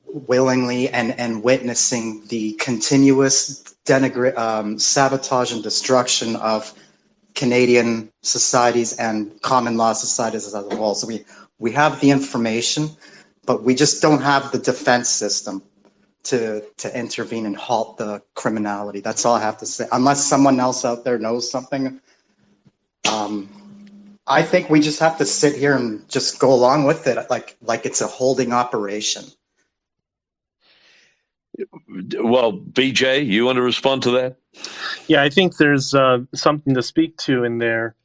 willingly and witnessing the continuous sabotage and destruction of Canadian societies and common law societies as a whole. So we have the information, but we just don't have the defense system to intervene and halt the criminality. That's all I have to say. Unless someone else out there knows something, I think we just have to sit here and just go along with it, like it's a holding operation.
Well, BJ, you want to respond to that?
Yeah, I think there's something to speak to in there.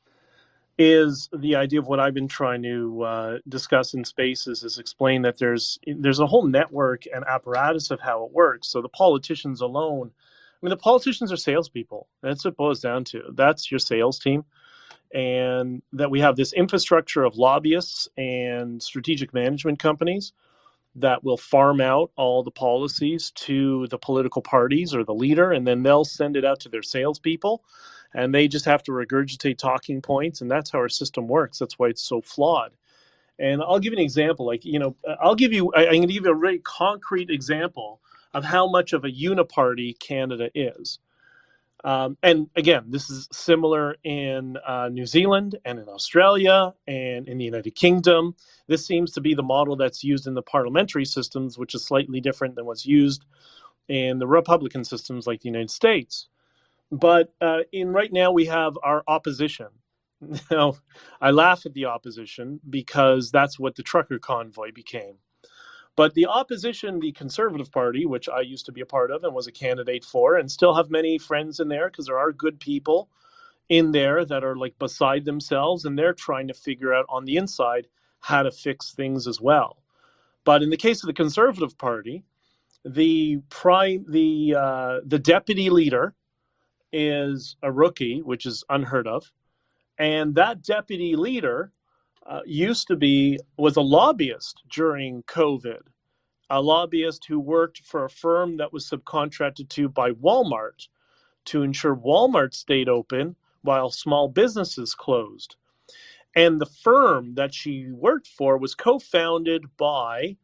Is the idea of what I've been trying to discuss in spaces is explain that there's a whole network and apparatus of how it works. So the politicians alone, I mean, the politicians are salespeople. That's what it boils down to. That's your sales team. And that we have this infrastructure of lobbyists and strategic management companies that will farm out all the policies to the political parties or the leader, and then they'll send it out to their salespeople. And they just have to regurgitate talking points, and that's how our system works. That's why it's so flawed. And I'll give you an example. I'm going to give you a very concrete example of how much of a uniparty Canada is. And again, this is similar in New Zealand and in Australia and in the United Kingdom. This seems to be the model that's used in the parliamentary systems, which is slightly different than what's used in the Republican systems like the United States. But right now we have our opposition. Now, I laugh at the opposition because that's what the trucker convoy became. But the opposition, the Conservative Party, which I used to be a part of and was a candidate for, and still have many friends in there because there are good people in there that are like beside themselves, and they're trying to figure out on the inside how to fix things as well. But in the case of the Conservative Party, the deputy leader is a rookie, which is unheard of. And that deputy leader was a lobbyist during COVID, a lobbyist who worked for a firm that was subcontracted to by Walmart to ensure Walmart stayed open while small businesses closed. And the firm that she worked for was co-founded by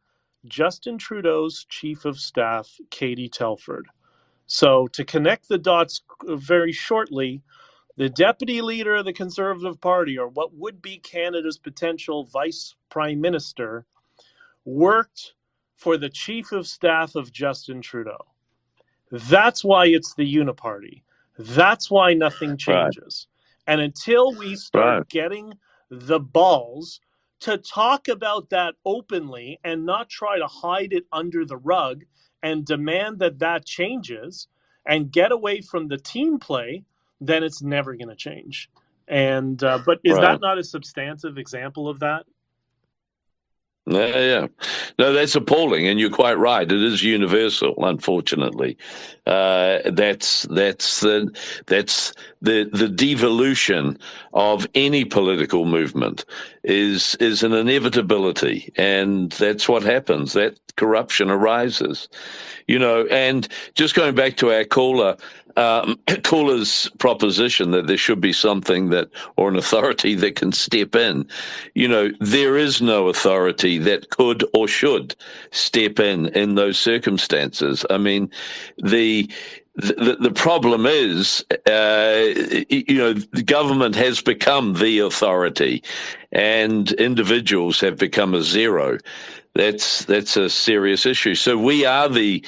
Justin Trudeau's chief of staff, Katie Telford. So to connect the dots very shortly, the deputy leader of the Conservative Party, or what would be Canada's potential vice prime minister, worked for the chief of staff of Justin Trudeau. That's why it's the uniparty. That's why nothing changes. Right. And until we start getting the balls to talk about that openly and not try to hide it under the rug and demand that changes and get away from the team play, then it's never going to change. And but is that not a substantive example of that?
Yeah. No, that's appalling, and you're quite right. It is universal, unfortunately. That's the devolution of any political movement is an inevitability, and that's what happens. That corruption arises, And just going back to our caller's proposition that there should be something or an authority that can step in. There is no authority that could or should step in those circumstances. I mean, the problem is, the government has become the authority, and individuals have become a zero. That's a serious issue. So we are the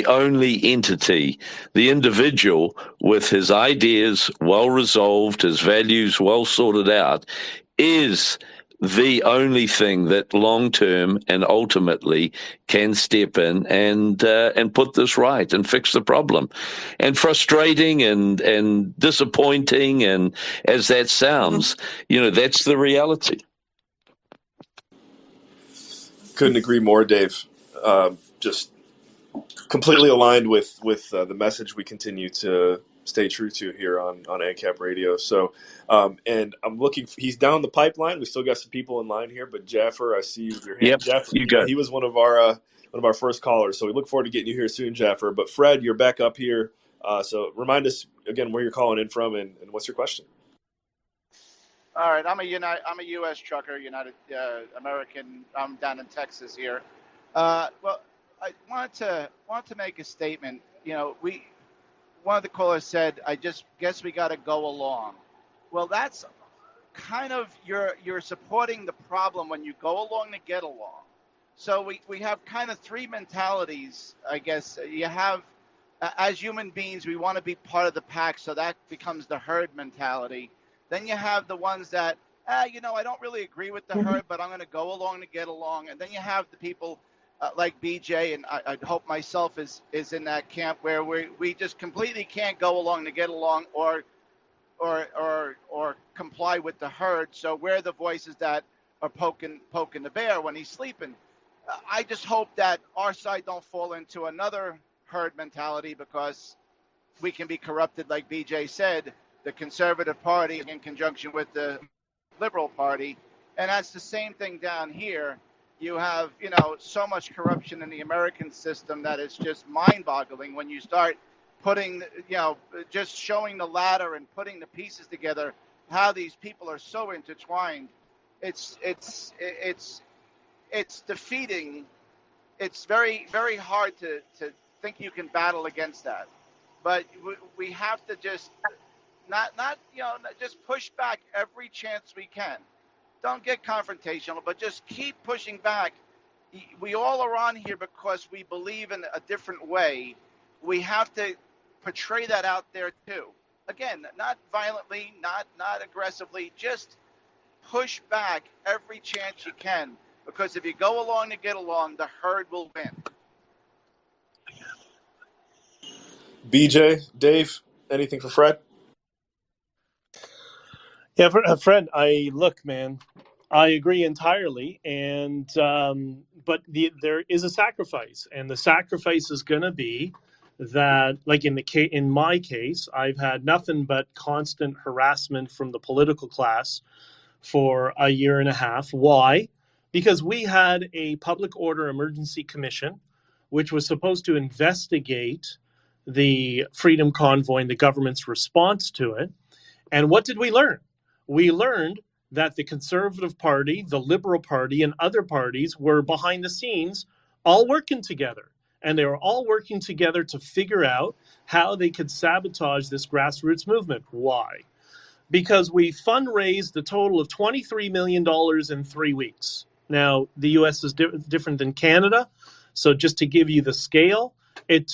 only entity, the individual with his ideas well resolved, his values well sorted out, is the only thing that long term and ultimately can step in and put this right and fix the problem. And frustrating and disappointing, and as that sounds, that's the reality.
Couldn't agree more, Dave. Just completely aligned with the message we continue to stay true to here on ANCAP Radio. So, and I'm looking. He's down the pipeline. We still got some people in line here, but Jaffer, I see your hand.
Yep,
Jaffer,
you go.
he was one of our first callers. So we look forward to getting you here soon, Jaffer. But Fred, you're back up here. So remind us again where you're calling in from and what's your question.
All right, I'm a U.S. trucker, United American. I'm down in Texas here. Well, I want to make a statement. One of the callers said, "I just guess we got to go along." Well, that's kind of you're supporting the problem when you go along to get along. So we have kind of three mentalities, I guess. You have, as human beings, we want to be part of the pack, so that becomes the herd mentality. Then you have the ones that, I don't really agree with the herd, but I'm going to go along to get along. And then you have the people like BJ, and I hope myself is in that camp where we just completely can't go along to get along or comply with the herd. So we're the voices that are poking the bear when he's sleeping. I just hope that our side don't fall into another herd mentality, because we can be corrupted, like BJ said, the Conservative Party in conjunction with the Liberal Party. And that's the same thing down here. You have, so much corruption in the American system that it's just mind-boggling when you start putting, just showing the ladder and putting the pieces together, how these people are so intertwined. It's defeating. It's very, very hard to think you can battle against that. But we have to just just push back every chance we can. Don't get confrontational, but just keep pushing back. We all are on here because we believe in a different way. We have to portray that out there too. Again, not violently, not aggressively, just push back every chance you can. Because if you go along to get along, the herd will win.
BJ, Dave, anything for Fred?
Yeah, Fred, man, I agree entirely. And but there is a sacrifice, and the sacrifice is going to be that, like in my case, I've had nothing but constant harassment from the political class for a year and a half. Why? Because we had a public order emergency commission, which was supposed to investigate the Freedom Convoy and the government's response to it. And what did we learn? We learned that the Conservative Party, the Liberal Party, and other parties were behind the scenes all working together. And they were all working together to figure out how they could sabotage this grassroots movement. Why? Because we fundraised a total of $23 million in 3 weeks. Now, the U.S. is different than Canada. So just to give you the scale, it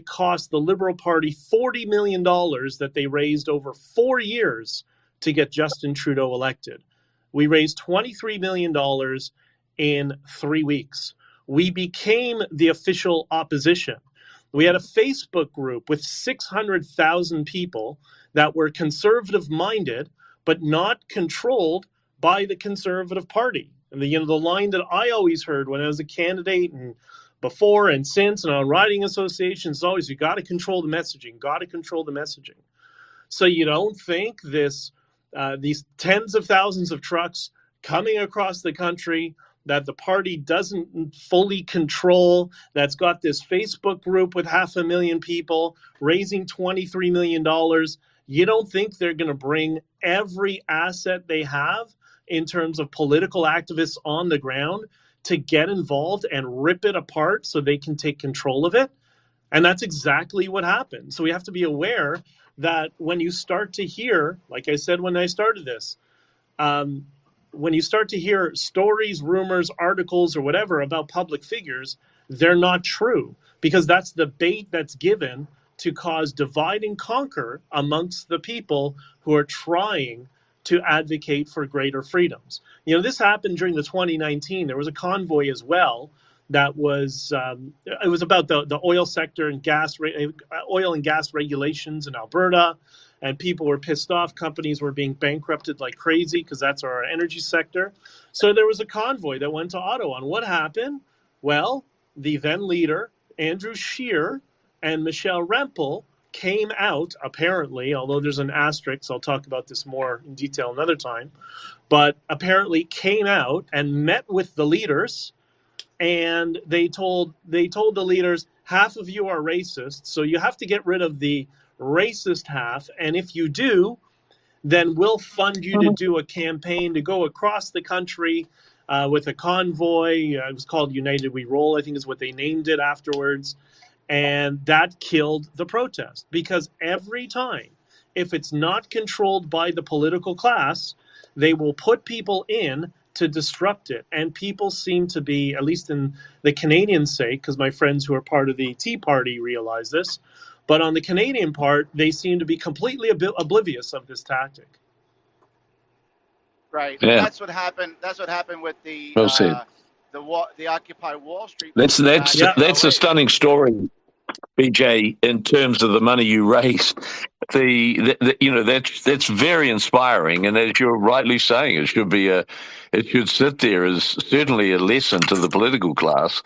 cost the Liberal Party $40 million that they raised over 4 years to get Justin Trudeau elected. We raised $23 million in 3 weeks. We became the official opposition. We had a Facebook group with 600,000 people that were conservative-minded, but not controlled by the Conservative Party. And the line that I always heard when I was a candidate and before and since and on riding associations is always, you got to control the messaging, So you don't think these tens of thousands of trucks coming across the country that the party doesn't fully control, that's got this Facebook group with 500,000 people raising $23 million, you don't think they're going to bring every asset they have in terms of political activists on the ground to get involved and rip it apart so they can take control of it? And that's exactly what happened. So we have to be aware that when you start to hear, like I said when I started this, when you start to hear stories, rumors, articles, or whatever about public figures, they're not true, because that's the bait that's given to cause divide and conquer amongst the people who are trying to advocate for greater freedoms. This happened during the 2019. There was a convoy as well that was, it was about the oil sector and oil and gas regulations in Alberta. And people were pissed off. Companies were being bankrupted like crazy because that's our energy sector. So there was a convoy that went to Ottawa. And what happened? Well, the then leader, Andrew Scheer, and Michelle Rempel came out, apparently, although there's an asterisk, I'll talk about this more in detail another time, but apparently came out and met with the leaders, and they told the leaders, half of you are racist, so you have to get rid of the racist half, and if you do, then we'll fund you to do a campaign to go across the country with a convoy. It was called United We Roll, I think is what they named it afterwards. And that killed the protest, because every time, if it's not controlled by the political class, they will put people in to disrupt it. And people seem to be, at least in the Canadian sake, because my friends who are part of the Tea Party realize this, but on the Canadian part, they seem to be completely oblivious of this tactic.
Right.
Yeah.
That's what happened. That's what happened with the
Well said.
the Occupy Wall Street.
That's a
08.
stunning story, BJ, in terms of the money you raised. That's very inspiring, and as you're rightly saying, it should sit there as certainly a lesson to the political class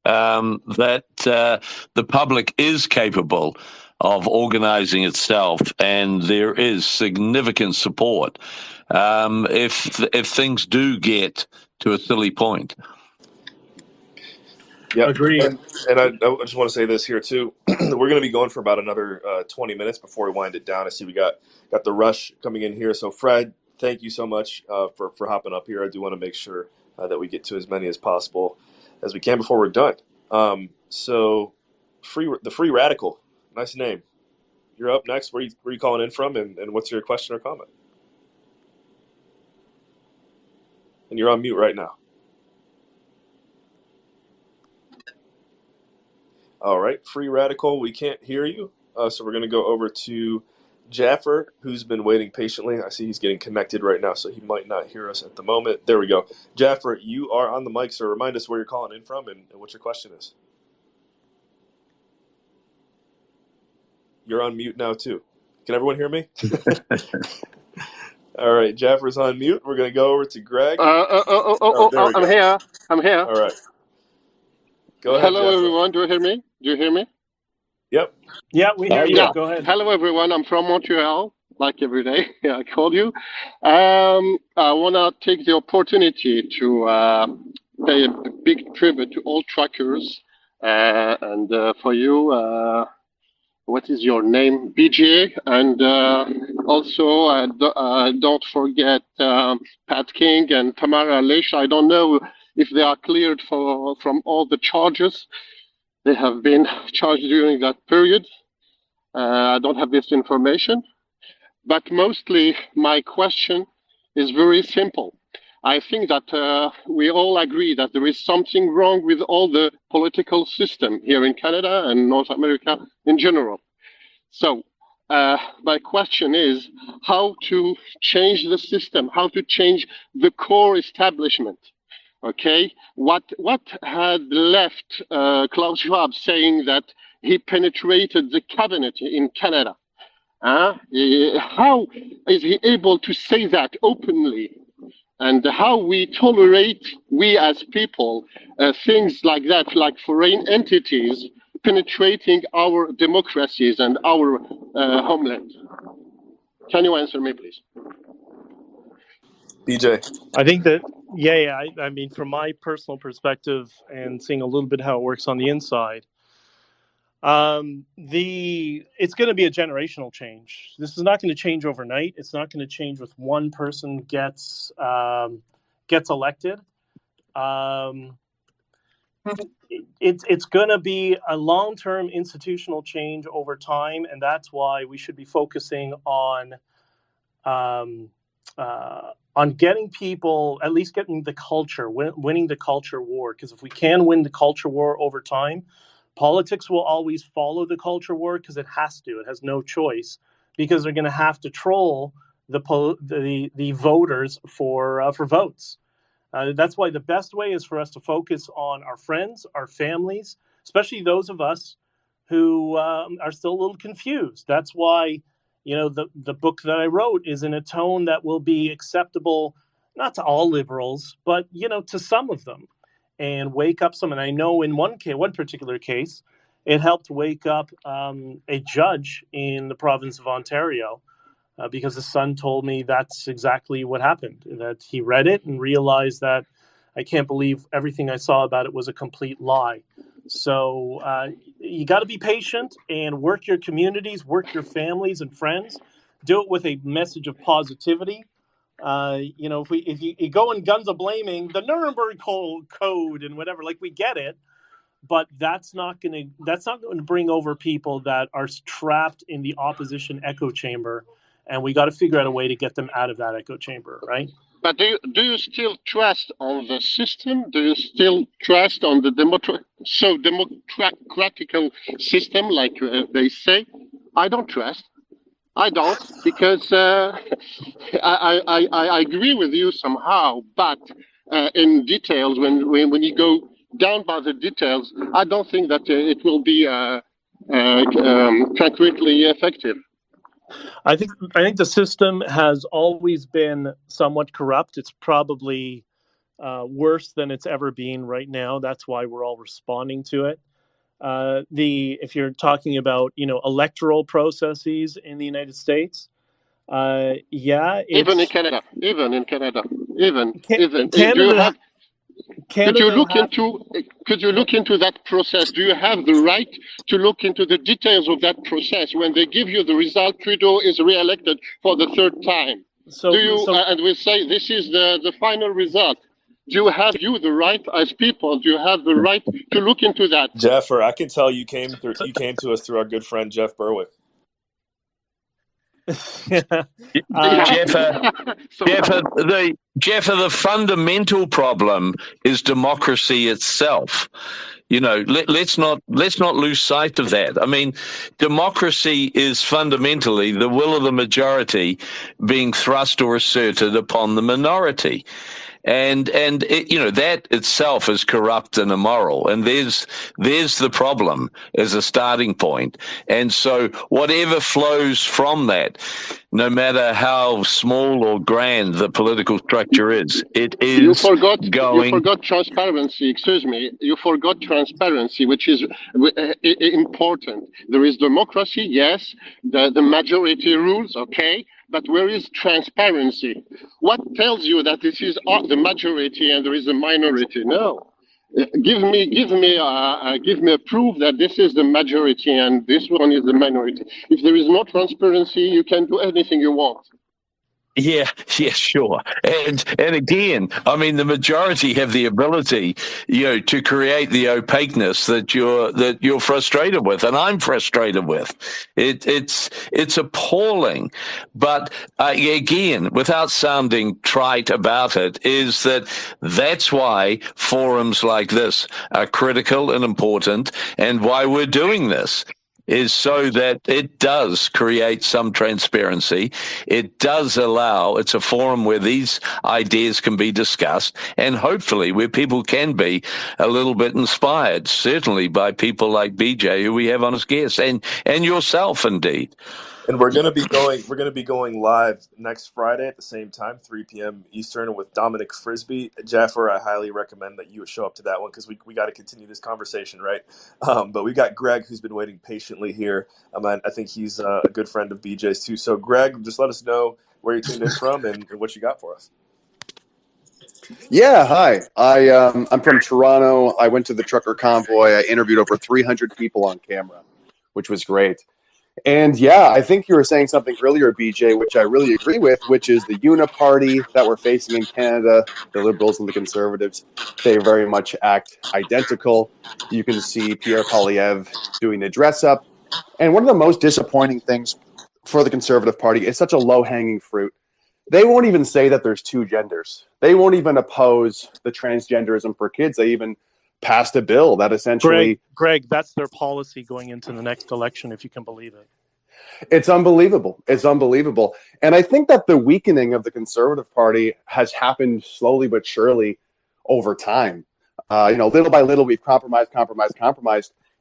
that the public is capable of organizing itself, and there is significant support if things do get to a silly point.
Yeah,
agreed.
And I just want to say this here too. We're going to be going for about another 20 minutes before we wind it down. I see we got the rush coming in here. So Fred, thank you so much for hopping up here. I do want to make sure that we get to as many as possible as we can before we're done. So the Free Radical, nice name. You're up next. Where you calling in from, and what's your question or comment? And you're on mute right now. All right, Free Radical, we can't hear you, so we're going to go over to Jaffer, who's been waiting patiently. I see he's getting connected right now, so he might not hear us at the moment. There we go. Jaffer, you are on the mic, so remind us where you're calling in from and what your question is. You're on mute now, too. Can everyone hear me? All right, Jaffer's on mute. We're going to go over to Greg.
I'm here. I'm here.
All right. Go ahead,
Hello,
Jaffer.
everyone. Do you hear me?
Yep.
Yeah, we hear you.
Yeah.
Go ahead.
Hello, everyone. I'm from Montreal, like every day. I called you. I want to take the opportunity to pay a big tribute to all truckers. And for you, what is your name? BJ. And also, don't forget Pat King and Tamara Lish. I don't know if they are cleared from all the charges they have been charged during that period. I don't have this information, but mostly my question is very simple. I think that we all agree that there is something wrong with all the political system here in Canada and North America in general. So my question is how to change the system, how to change the core establishment. Okay, what had left Klaus Schwab saying that he penetrated the cabinet in Canada? How is he able to say that openly? And how we tolerate, we as people, things like that, like foreign entities penetrating our democracies and our homeland? Can you answer me, please?
BJ.
I think that, I mean, from my personal perspective and seeing a little bit how it works on the inside, it's going to be a generational change. This is not going to change overnight. It's not going to change with one person gets elected. It's going to be a long-term institutional change over time, and that's why we should be focusing on getting people, at least getting the culture, winning the culture war. Because if we can win the culture war over time, politics will always follow the culture war because it has to. It has no choice, because they're going to have to troll the voters for votes. That's why the best way is for us to focus on our friends, our families, especially those of us who are still a little confused. That's why, the book that I wrote is in a tone that will be acceptable, not to all liberals, but, to some of them, and wake up some. And I know in one particular case, it helped wake up a judge in the province of Ontario because the Sun told me that's exactly what happened, that he read it and realized that I can't believe everything I saw about it was a complete lie. So you got to be patient and work your communities, work your families and friends. Do it with a message of positivity. If you go in guns a blaming the Nuremberg Code and whatever, like, we get it, but that's not going to bring over people that are trapped in the opposition echo chamber, and we got to figure out a way to get them out of that echo chamber, right?
But do you still trust on the system? Do you still trust on the democratical system, like they say? I don't trust. I don't, because I agree with you somehow, but in details, when you go down by the details, I don't think that it will be concretely effective.
I think the system has always been somewhat corrupt. It's probably worse than it's ever been right now. That's why we're all responding to it. If you're talking about electoral processes in the United States,
even in Canada,
Canada.
Could you look into that process? Do you have the right to look into the details of that process when they give you the result? Trudeau is re-elected for the third time. And we say this is the final result. Do you have the right as people? Do you have the right to look into that?
Jeffer, I can tell you came to us through our good friend Jeff Berwick.
Jeffer, the fundamental problem is democracy itself. Let's not lose sight of that. I mean, democracy is fundamentally the will of the majority being thrust or asserted upon the minority. And that itself is corrupt and immoral. And there's the problem as a starting point. And so whatever flows from that, no matter how small or grand the political structure is, it is
You forgot transparency. Excuse me. You forgot transparency, which is important. There is democracy, yes. The majority rules, okay. But where is transparency? What tells you that this is the majority and there is a minority? No. Give me a proof that this is the majority and this one is the minority. If there is no transparency, you can do anything you want.
Yeah, sure. And again, I mean, the majority have the ability, to create the opaqueness that you're frustrated with, and I'm frustrated with. It's appalling. But again, without sounding trite about it, is that's why forums like this are critical and important, and why we're doing this is so that it does create some transparency. It does allow, it's a forum where these ideas can be discussed, and hopefully where people can be a little bit inspired, certainly by people like BJ, who we have on as guests, and yourself, indeed.
And we're going to be going live next Friday at the same time, 3 p.m. Eastern, with Dominic Frisby. Jeffer, I highly recommend that you show up to that one, because we got to continue this conversation, right? But we got Greg, who's been waiting patiently here. I think he's a good friend of BJ's too. So Greg, just let us know where you tuned in from and what you got for us.
Yeah, hi. I'm from Toronto. I went to the trucker convoy. I interviewed over 300 people on camera, which was great. And yeah, I think you were saying something earlier, BJ, which I really agree with, which is the uniparty that we're facing in Canada, the Liberals and the Conservatives, they very much act identical. You can see Pierre Poilievre doing the dress up. And one of the most disappointing things for the Conservative Party is such a low-hanging fruit. They won't even say that there's two genders. They won't even oppose the transgenderism for kids. They even passed a bill that essentially...
Greg, that's their policy going into the next election, if you can believe it.
It's unbelievable. It's unbelievable. And I think that the weakening of the Conservative Party has happened slowly but surely over time. Little by little, we've compromised.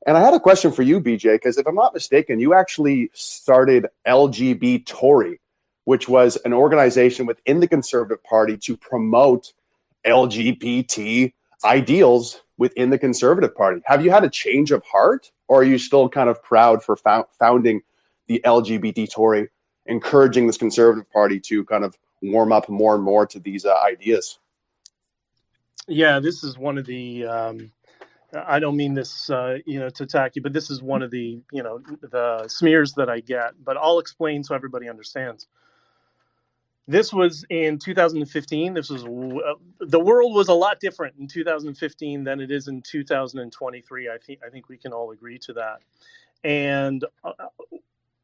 And I had a question for you, BJ, because if I'm not mistaken, you actually started LGBT Tory, which was an organization within the Conservative Party to promote LGBT ideals within the Conservative Party. Have you had a change of heart, or are you still kind of proud for founding the LGBT Tory, encouraging this Conservative Party to kind of warm up more and more to these ideas?
Yeah, this is one of the. I don't mean this, to attack you, but this is one of the, the smears that I get. But I'll explain so everybody understands. This was in 2015. This was the world was a lot different in 2015 than it is in 2023. I think we can all agree to that. And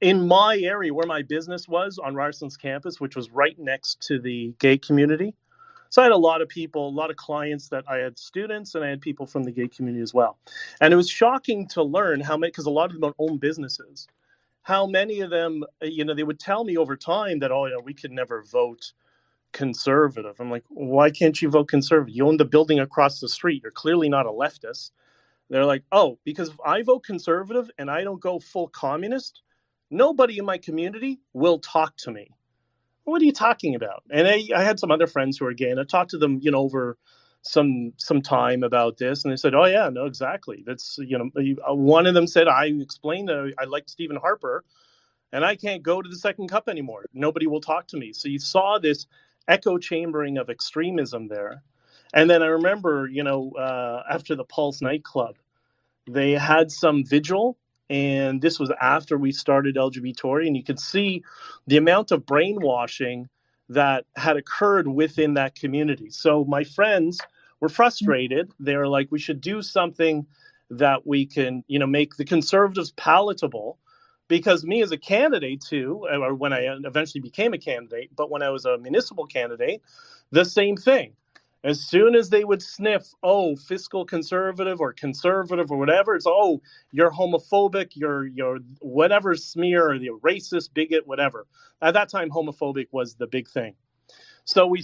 in my area where my business was on Ryerson's campus, which was right next to the gay community, so I had a lot of people, a lot of clients that I had students, and I had people from the gay community as well. And it was shocking to learn how many, because a lot of them own businesses, how many of them, they would tell me over time that, we could never vote conservative. I'm like, why can't you vote conservative? You own the building across the street. You're clearly not a leftist. They're like, because if I vote conservative and I don't go full communist, nobody in my community will talk to me. What are you talking about? And I had some other friends who are gay, and I talked to them, over some time about this, and they said, "Oh yeah, no, exactly. That's one of them said I explained that I liked Stephen Harper, and I can't go to the Second Cup anymore. Nobody will talk to me." So you saw this echo chambering of extremism there, and then I remember, after the Pulse nightclub, they had some vigil. And this was after we started LGBT Tory, and you could see the amount of brainwashing that had occurred within that community. So my friends were frustrated. They were like, we should do something that we can, make the conservatives palatable. Because me as a candidate too, or when I eventually became a candidate, but when I was a municipal candidate, the same thing. As soon as they would sniff, fiscal conservative or whatever, it's, you're homophobic, you're whatever smear, or the racist, bigot, whatever. At that time, homophobic was the big thing. So we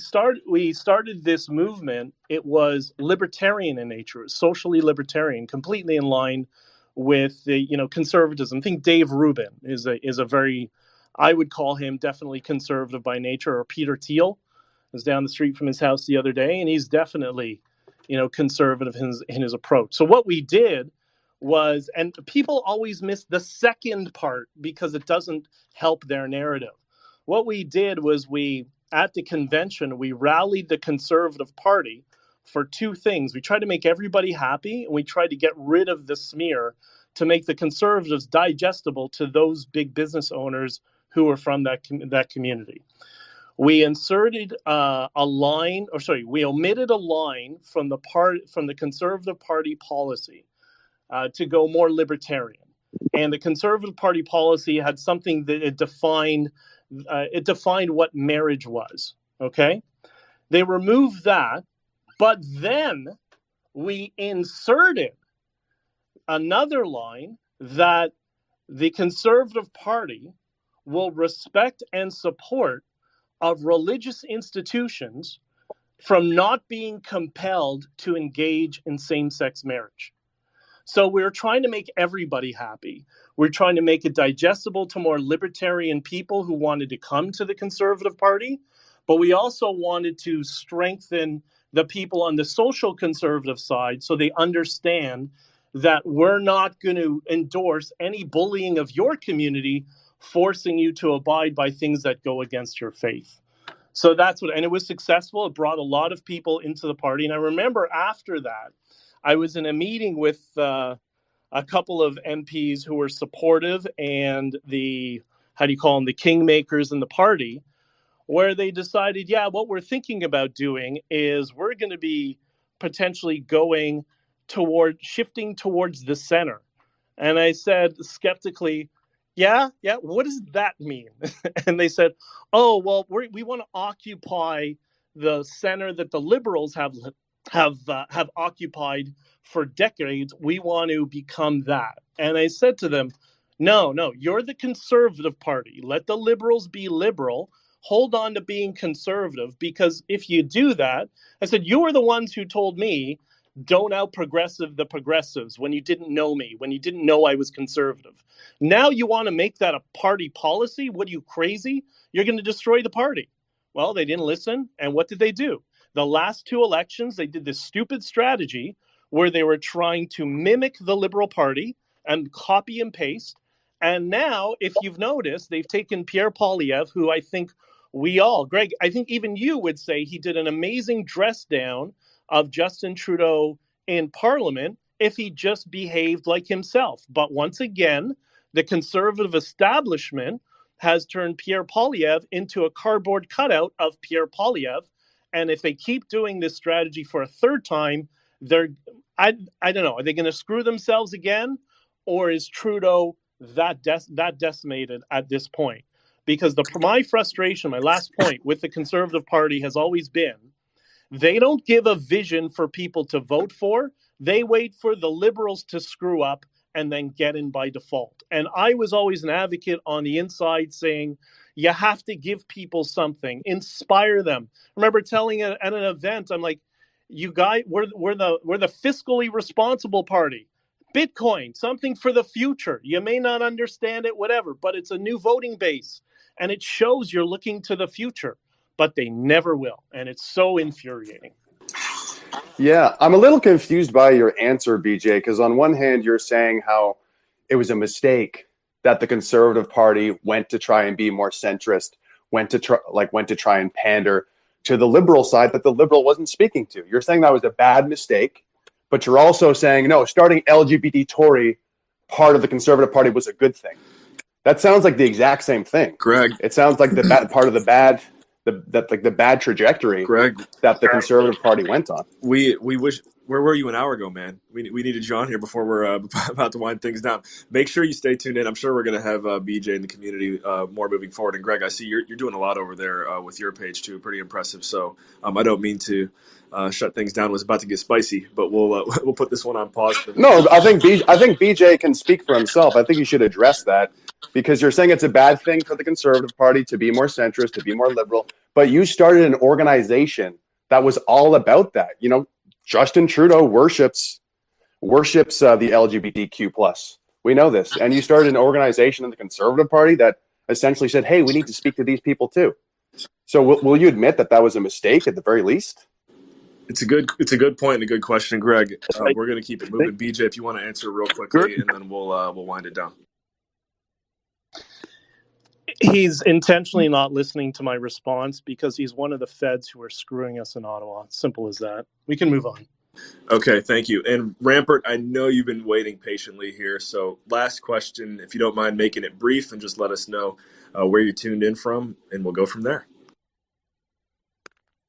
started this movement. It was libertarian in nature, it was socially libertarian, completely in line with the conservatism. I think Dave Rubin is a very, I would call him definitely conservative by nature, or Peter Thiel. Was down the street from his house the other day, and he's definitely, conservative in his approach. So what we did was, and people always miss the second part because it doesn't help their narrative. What we did was at the convention, we rallied the Conservative Party for two things. We tried to make everybody happy, and we tried to get rid of the smear to make the conservatives digestible to those big business owners who were from that community. We inserted we omitted a line from the Conservative Party policy to go more libertarian. And the Conservative Party policy had something that it defined what marriage was. Okay, they removed that, but then we inserted another line that the Conservative Party will respect and support of religious institutions from not being compelled to engage in same-sex marriage. So we're trying to make everybody happy. We're trying to make it digestible to more libertarian people who wanted to come to the Conservative Party, but we also wanted to strengthen the people on the social conservative side so they understand that we're not going to endorse any bullying of your community, forcing you to abide by things that go against your faith. So and it was successful. It brought a lot of people into the party. And I remember after that, I was in a meeting with a couple of MPs who were supportive and the kingmakers in the party, where they decided, what we're thinking about doing is we're going to be potentially shifting towards the center. And I said skeptically, what does that mean? And they said, we want to occupy the center that the liberals have occupied for decades. We want to become that. And I said to them, no, you're the Conservative Party. Let the liberals be liberal. Hold on to being conservative, because if you do that, I said, you were the ones who told me don't out-progressive the progressives when you didn't know me, when you didn't know I was conservative. Now you want to make that a party policy? What are you, crazy? You're going to destroy the party. Well, they didn't listen, and what did they do? The last two elections, they did this stupid strategy where they were trying to mimic the Liberal Party. and copy and paste. And now, if you've noticed, they've taken Pierre Poilievre, who I think Greg, I think even you would say he did an amazing dress down of Justin Trudeau in Parliament if he just behaved like himself. But once again, the conservative establishment has turned Pierre Poilievre into a cardboard cutout of Pierre Poilievre. And if they keep doing this strategy for a third time, I don't know, are they going to screw themselves again? Or is Trudeau that decimated at this point? Because my frustration, my last point with the Conservative Party has always been, they don't give a vision for people to vote for. They wait for the Liberals to screw up and then get in by default. And I was always an advocate on the inside saying, you have to give people something, inspire them. I remember telling at an event, I'm like, you guys, we're the fiscally responsible party. Bitcoin, something for the future. You may not understand it, whatever, but it's a new voting base. And it shows you're looking to the future, but they never will. And it's so infuriating.
Yeah, I'm a little confused by your answer, BJ, because on one hand, you're saying how it was a mistake that the Conservative Party went to try and be more centrist, went to try and pander to the Liberal side that the Liberal wasn't speaking to. You're saying that was a bad mistake, but you're also saying, no, starting LGBT Tory part of the Conservative Party was a good thing. That sounds like the exact same thing.
Greg.
It sounds like the bad part of the bad trajectory,
Greg,
that the Conservative Party went on.
We wish. Where were you an hour ago, man? We needed you on here before we're about to wind things down. Make sure you stay tuned in. I'm sure we're going to have BJ in the community more moving forward. And Greg, I see you're doing a lot over there with your page too. Pretty impressive. So I don't mean to shut things down. It was about to get spicy, but we'll put this one on pause.
No, I think BJ can speak for himself. I think you should address that, because you're saying it's a bad thing for the Conservative Party to be more centrist, to be more liberal, but you started an organization that was all about that. You know, Justin Trudeau worships the LGBTQ plus. We know this, and you started an organization in the Conservative Party that essentially said, "Hey, we need to speak to these people too." So, will you admit that was a mistake at the very least?
It's a good point and a good question, Greg. We're going to keep it moving. BJ, if you want to answer real quickly, and then we'll wind it down.
He's intentionally not listening to my response because he's one of the feds who are screwing us in Ottawa. Simple as that. We can move on.
Okay, thank you. And Rampart, I know you've been waiting patiently here. So last question, if you don't mind making it brief, and just let us know where you tuned in from, and we'll go from there.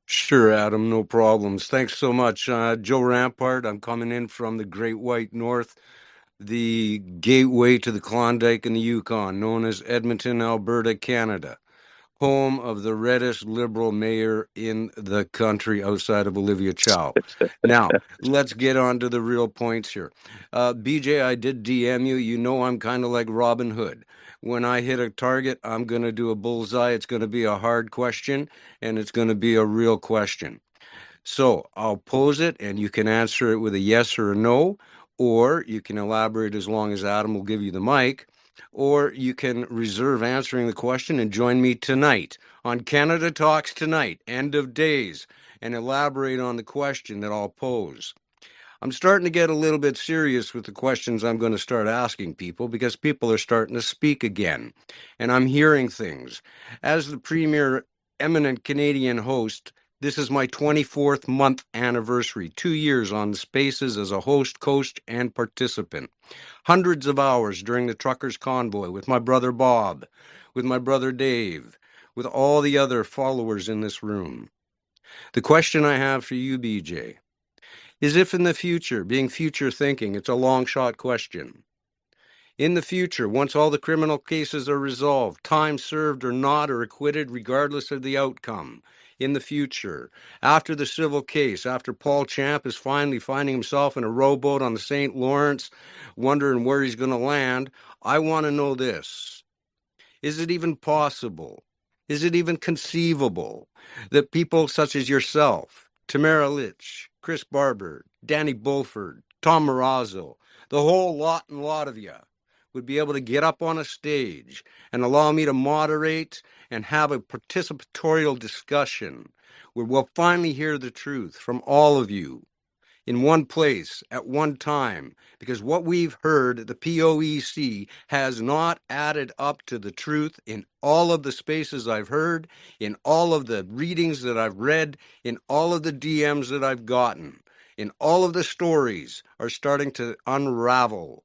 Sure, Adam, no problems. Thanks so much. Joe Rampart, I'm coming in from the Great White North, the gateway to the Klondike and the Yukon, known as Edmonton, Alberta, Canada, home of the reddest Liberal mayor in the country outside of Olivia Chow. Now, let's get on to the real points here. BJ, I did DM you. You know I'm kind of like Robin Hood. When I hit a target, I'm going to do a bullseye. It's going to be a hard question, and it's going to be a real question. So I'll pose it, and you can answer it with a yes or a no, or you can elaborate as long as Adam will give you the mic, or you can reserve answering the question and join me tonight on Canada Talks Tonight, End of Days, and elaborate on the question that I'll pose. I'm starting to get a little bit serious with the questions I'm going to start asking people, because people are starting to speak again, and I'm hearing things. As the premier eminent Canadian host, this is my 24th month anniversary, 2 years on the spaces as a host, coach, and participant. Hundreds of hours during the Truckers' Convoy with my brother Bob, with my brother Dave, with all the other followers in this room. The question I have for you, BJ, is if in the future, being future thinking, it's a long shot question. In the future, once all the criminal cases are resolved, time served or not, or acquitted regardless of the outcome, in the future, after the civil case, after Paul Champ is finally finding himself in a rowboat on the St. Lawrence, wondering where he's going to land, I want to know this. Is it even possible? Is it even conceivable that people such as yourself, Tamara Litch, Chris Barber, Danny Bulford, Tom Marazzo, the whole lot of you, would be able to get up on a stage and allow me to moderate and have a participatorial discussion where we'll finally hear the truth from all of you in one place at one time, because what we've heard, the POEC has not added up to the truth in all of the spaces I've heard, in all of the readings that I've read, in all of the DMs that I've gotten, in all of the stories are starting to unravel.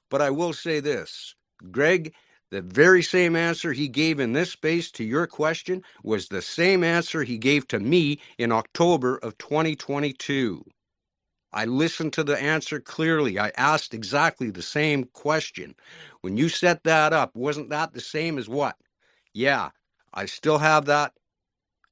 But I will say this, Greg, the very same answer he gave in this space to your question was the same answer he gave to me in October of 2022. I listened to the answer clearly. I asked exactly the same question. When you set that up, wasn't that the same as what? Yeah, I still have that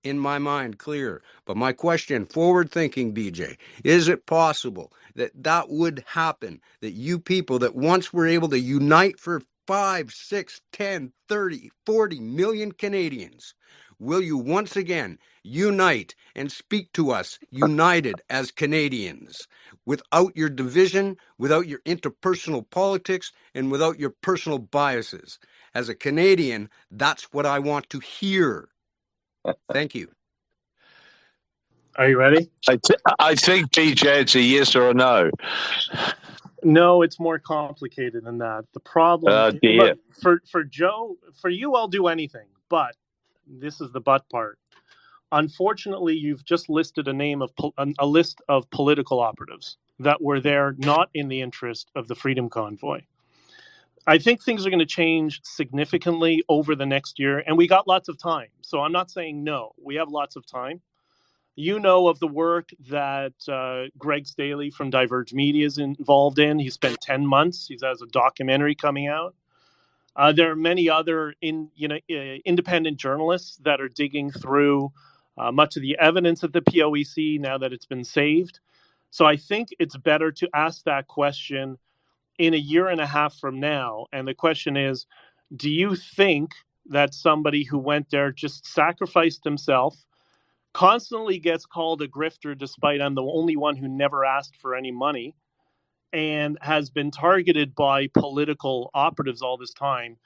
in my mind clear. But my question, forward thinking, BJ, is it possible that that would happen? That you people that once were able to unite for 5, 6, 10, 30, 40 million Canadians, will you once again unite and speak to us united as Canadians without your division, without your interpersonal politics, and without your personal biases? As a Canadian, that's what I want to hear. Thank you.
Are you ready?
I think, BJ, it's a yes or a no.
No, it's more complicated than that. The problem,
Dear.
look, for Joe, for you, I'll do anything. But this is the but part. Unfortunately, you've just listed a list of political operatives that were there not in the interest of the Freedom Convoy. I think things are going to change significantly over the next year, and we got lots of time. So I'm not saying no. We have lots of time. You know of the work that Greg Staley from Diverge Media is involved in. He spent 10 months. He has a documentary coming out. There are many other independent journalists that are digging through much of the evidence of the POEC now that it's been saved. So I think it's better to ask that question in a year and a half from now. And the question is, do you think that somebody who went there just sacrificed himself, constantly gets called a grifter despite I'm the only one who never asked for any money, and has been targeted by political operatives all this time,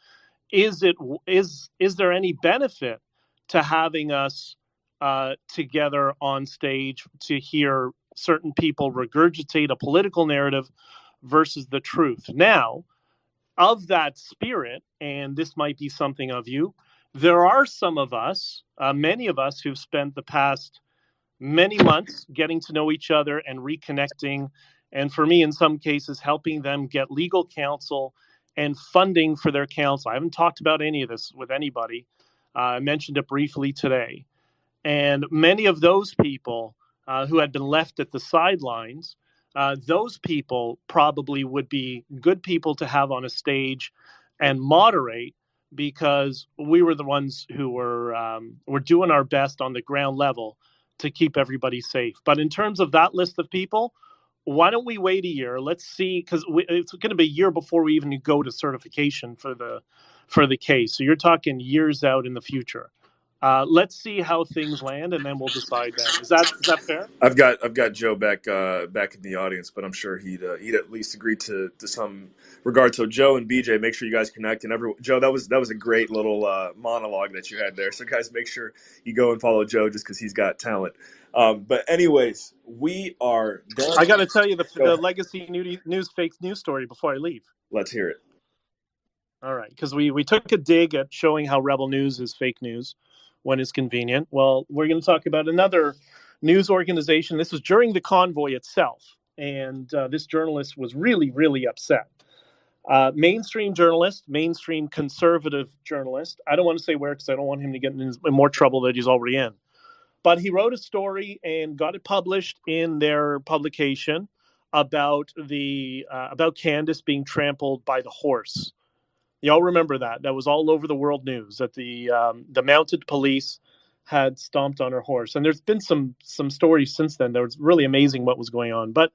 is there any benefit to having us together on stage to hear certain people regurgitate a political narrative versus the truth? Now, of that spirit, and this might be something of you, there are some of us, many of us, who've spent the past many months getting to know each other and reconnecting, and for me, in some cases, helping them get legal counsel and funding for their counsel. I haven't talked about any of this with anybody. I mentioned it briefly today. And many of those people who had been left at the sidelines, those people probably would be good people to have on a stage and moderate, because we were the ones who were doing our best on the ground level to keep everybody safe. But in terms of that list of people, why don't we wait a year? Let's see, because it's going to be a year before we even go to certification for the case. So you're talking years out in the future. Let's see how things land, and then we'll decide then. Is that fair?
I've got Joe back in the audience, but I'm sure he'd at least agree to some regard. So Joe and BJ, make sure you guys connect. And Joe, that was a great little monologue that you had there. So guys, make sure you go and follow Joe just because he's got talent. But anyways, we are done.
I got to tell you the legacy news fake news story before I leave.
Let's hear it.
All right, because we took a dig at showing how Rebel News is fake news when it's convenient. Well, we're going to talk about another news organization. This was during the convoy itself, and this journalist was really, really upset. Mainstream journalist, mainstream conservative journalist. I don't want to say where because I don't want him to get in more trouble that he's already in. But he wrote a story and got it published in their publication about about Candace being trampled by the horse. Y'all remember that? That was all over the world news, that the mounted police had stomped on her horse. And there's been some stories since then. That was really amazing what was going on. But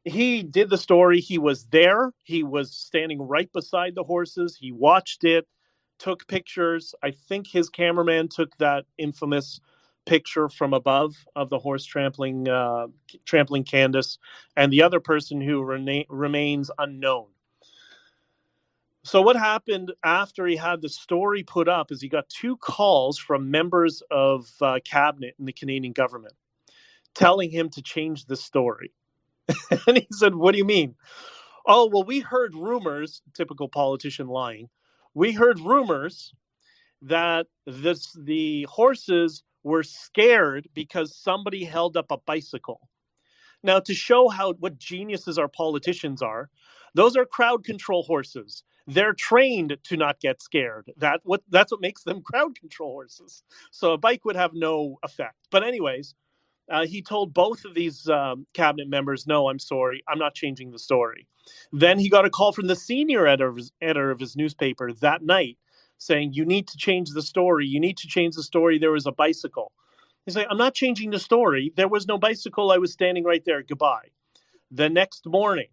he did the story. He was there. He was standing right beside the horses. He watched it, took pictures. I think his cameraman took that infamous picture from above of the horse trampling Candace, and the other person who remains unknown. So what happened after he had the story put up is he got 2 calls from members of cabinet in the Canadian government telling him to change the story. And he said, "What do you mean?" "Oh, well, we heard rumors," typical politician lying. "We heard rumors that the horses were scared because somebody held up a bicycle." Now, to show what geniuses our politicians are, those are crowd control horses. They're trained to not get scared. That's what makes them crowd control horses. So a bike would have no effect. But anyways, he told both of these cabinet members, "No, I'm sorry, I'm not changing the story." Then he got a call from the senior editor of his newspaper that night saying, "You need to change the story. You need to change the story. There was a bicycle." He's like, "I'm not changing the story. There was no bicycle. I was standing right there. Goodbye." The next morning,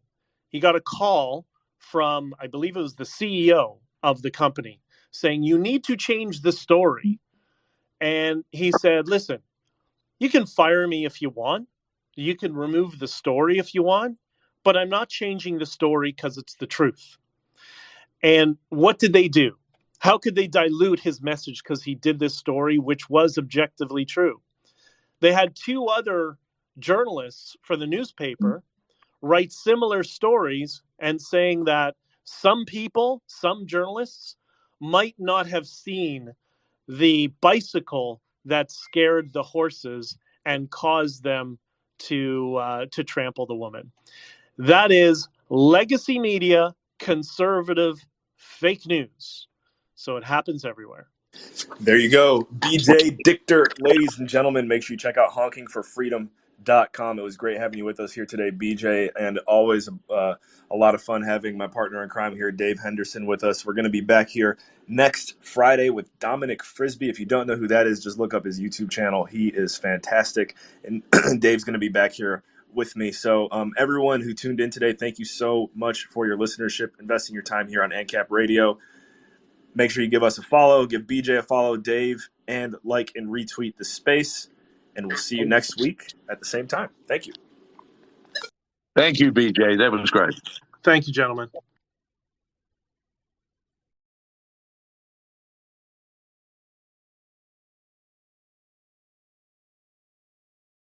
he got a call from, I believe it was the CEO of the company, saying, "You need to change the story." And he said, "Listen, you can fire me if you want. You can remove the story if you want, but I'm not changing the story because it's the truth." And what did they do? How could they dilute his message because he did this story, which was objectively true? They had two other journalists for the newspaper write similar stories and saying that some people, some journalists, might not have seen the bicycle that scared the horses and caused them to trample the woman. That is legacy media, conservative, fake news. So it happens everywhere.
There you go. BJ Dichter, ladies and gentlemen, make sure you check out honkingforfreedom.com. It was great having you with us here today, BJ, and always a lot of fun having my partner in crime here, Dave Henderson, with us. We're going to be back here next Friday with Dominic Frisby. If you don't know who that is, just look up his YouTube channel. He is fantastic, and Dave's going to be back here with me. So everyone who tuned in today, thank you so much for your listenership, investing your time here on ANCAP Radio. Make sure you give us a follow, give BJ a follow, Dave, and like and retweet the space. And we'll see you next week at the same time. Thank you.
Thank you, BJ. That was great.
Thank you, gentlemen.